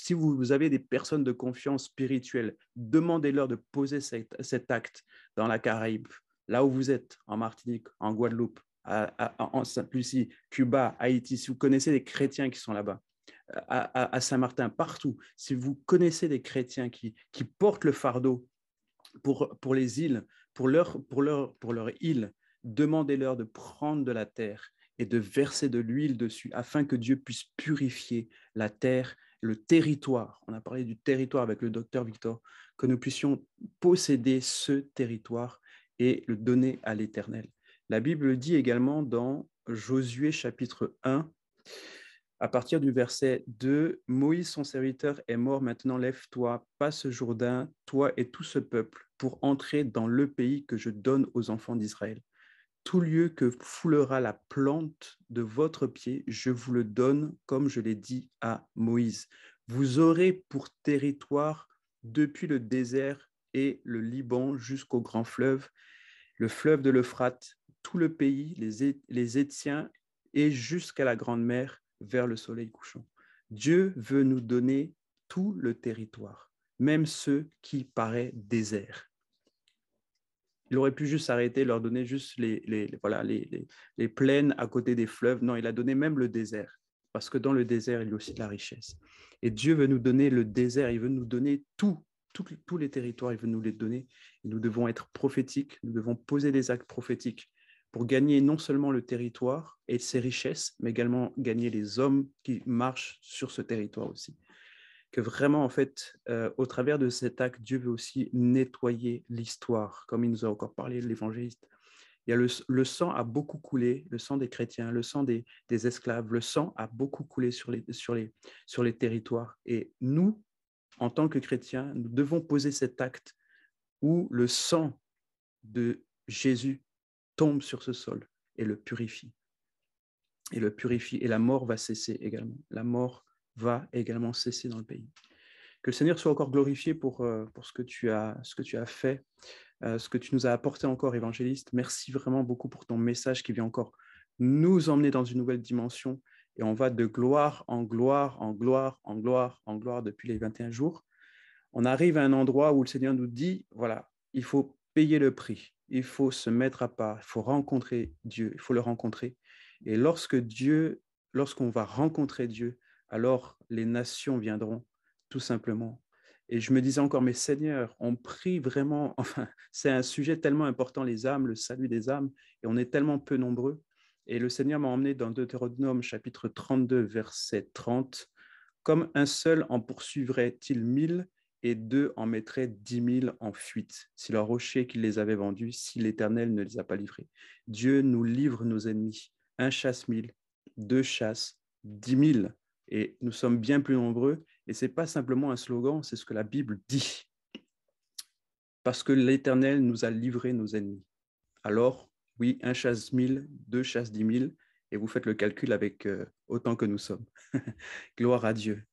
vous avez des personnes de confiance spirituelle, demandez-leur de poser cet acte dans la Caraïbe, là où vous êtes, en Martinique, en Guadeloupe, en Sainte-Lucie, Cuba, Haïti. Si vous connaissez des chrétiens qui sont là-bas, à Saint-Martin, partout, si vous connaissez des chrétiens qui portent le fardeau pour les îles, pour leur île, demandez-leur de prendre de la terre et de verser de l'huile dessus afin que Dieu puisse purifier la terre, le territoire. On a parlé du territoire avec le docteur Victor, que nous puissions posséder ce territoire et le donner à l'Éternel. La Bible dit également dans Josué chapitre 1, à partir du verset 2, « Moïse, son serviteur, est mort. Maintenant, lève-toi, passe ce Jourdain, toi et tout ce peuple, pour entrer dans le pays que je donne aux enfants d'Israël. Tout lieu que foulera la plante de votre pied, je vous le donne, comme je l'ai dit à Moïse. Vous aurez pour territoire depuis le désert et le Liban jusqu'au grand fleuve, le fleuve de l'Euphrate, tout le pays, les Étiens et jusqu'à la grande mer, vers le soleil couchant. » Dieu veut nous donner tout le territoire, même ceux qui paraissent déserts. Il aurait pu juste s'arrêter, leur donner juste les plaines à côté des fleuves. Non, il a donné même le désert, parce que dans le désert, il y a aussi de la richesse. Et Dieu veut nous donner le désert, il veut nous donner tous les territoires, il veut nous les donner. Et nous devons être prophétiques, nous devons poser des actes prophétiques pour gagner non seulement le territoire et ses richesses, mais également gagner les hommes qui marchent sur ce territoire aussi. Que vraiment, en fait, au travers de cet acte, Dieu veut aussi nettoyer l'histoire, comme il nous a encore parlé, l'évangéliste. Il y a le sang a beaucoup coulé, le sang des chrétiens, le sang des esclaves, le sang a beaucoup coulé sur les territoires. Et nous, en tant que chrétiens, nous devons poser cet acte où le sang de Jésus tombe sur ce sol et le purifie. Et la mort va cesser également. La mort va également cesser dans le pays. Que le Seigneur soit encore glorifié pour ce que tu as fait, ce que tu nous as apporté encore, évangéliste. Merci vraiment beaucoup pour ton message qui vient encore nous emmener dans une nouvelle dimension. Et on va de gloire en gloire, en gloire, en gloire, en gloire depuis les 21 jours. On arrive à un endroit où le Seigneur nous dit, voilà, il faut payer le prix. Il faut se mettre à part, il faut rencontrer Dieu, il faut le rencontrer. Et lorsqu'on va rencontrer Dieu, alors les nations viendront, tout simplement. Et je me disais encore, mais Seigneur, on prie vraiment, enfin, c'est un sujet tellement important, les âmes, le salut des âmes, et on est tellement peu nombreux. Et le Seigneur m'a emmené dans Deutéronome chapitre 32, verset 30. Comme un seul en poursuivrait-il 1000 et deux en mettraient 10 000 en fuite, si le rocher qui les avait vendus, si l'Éternel ne les a pas livrés. Dieu nous livre nos ennemis. Un chasse 1000, deux chasse 10 000. Et nous sommes bien plus nombreux. Et ce n'est pas simplement un slogan, c'est ce que la Bible dit. Parce que l'Éternel nous a livré nos ennemis. Alors, oui, un chasse 1000, deux chasse 10 000, et vous faites le calcul avec autant que nous sommes. Gloire à Dieu.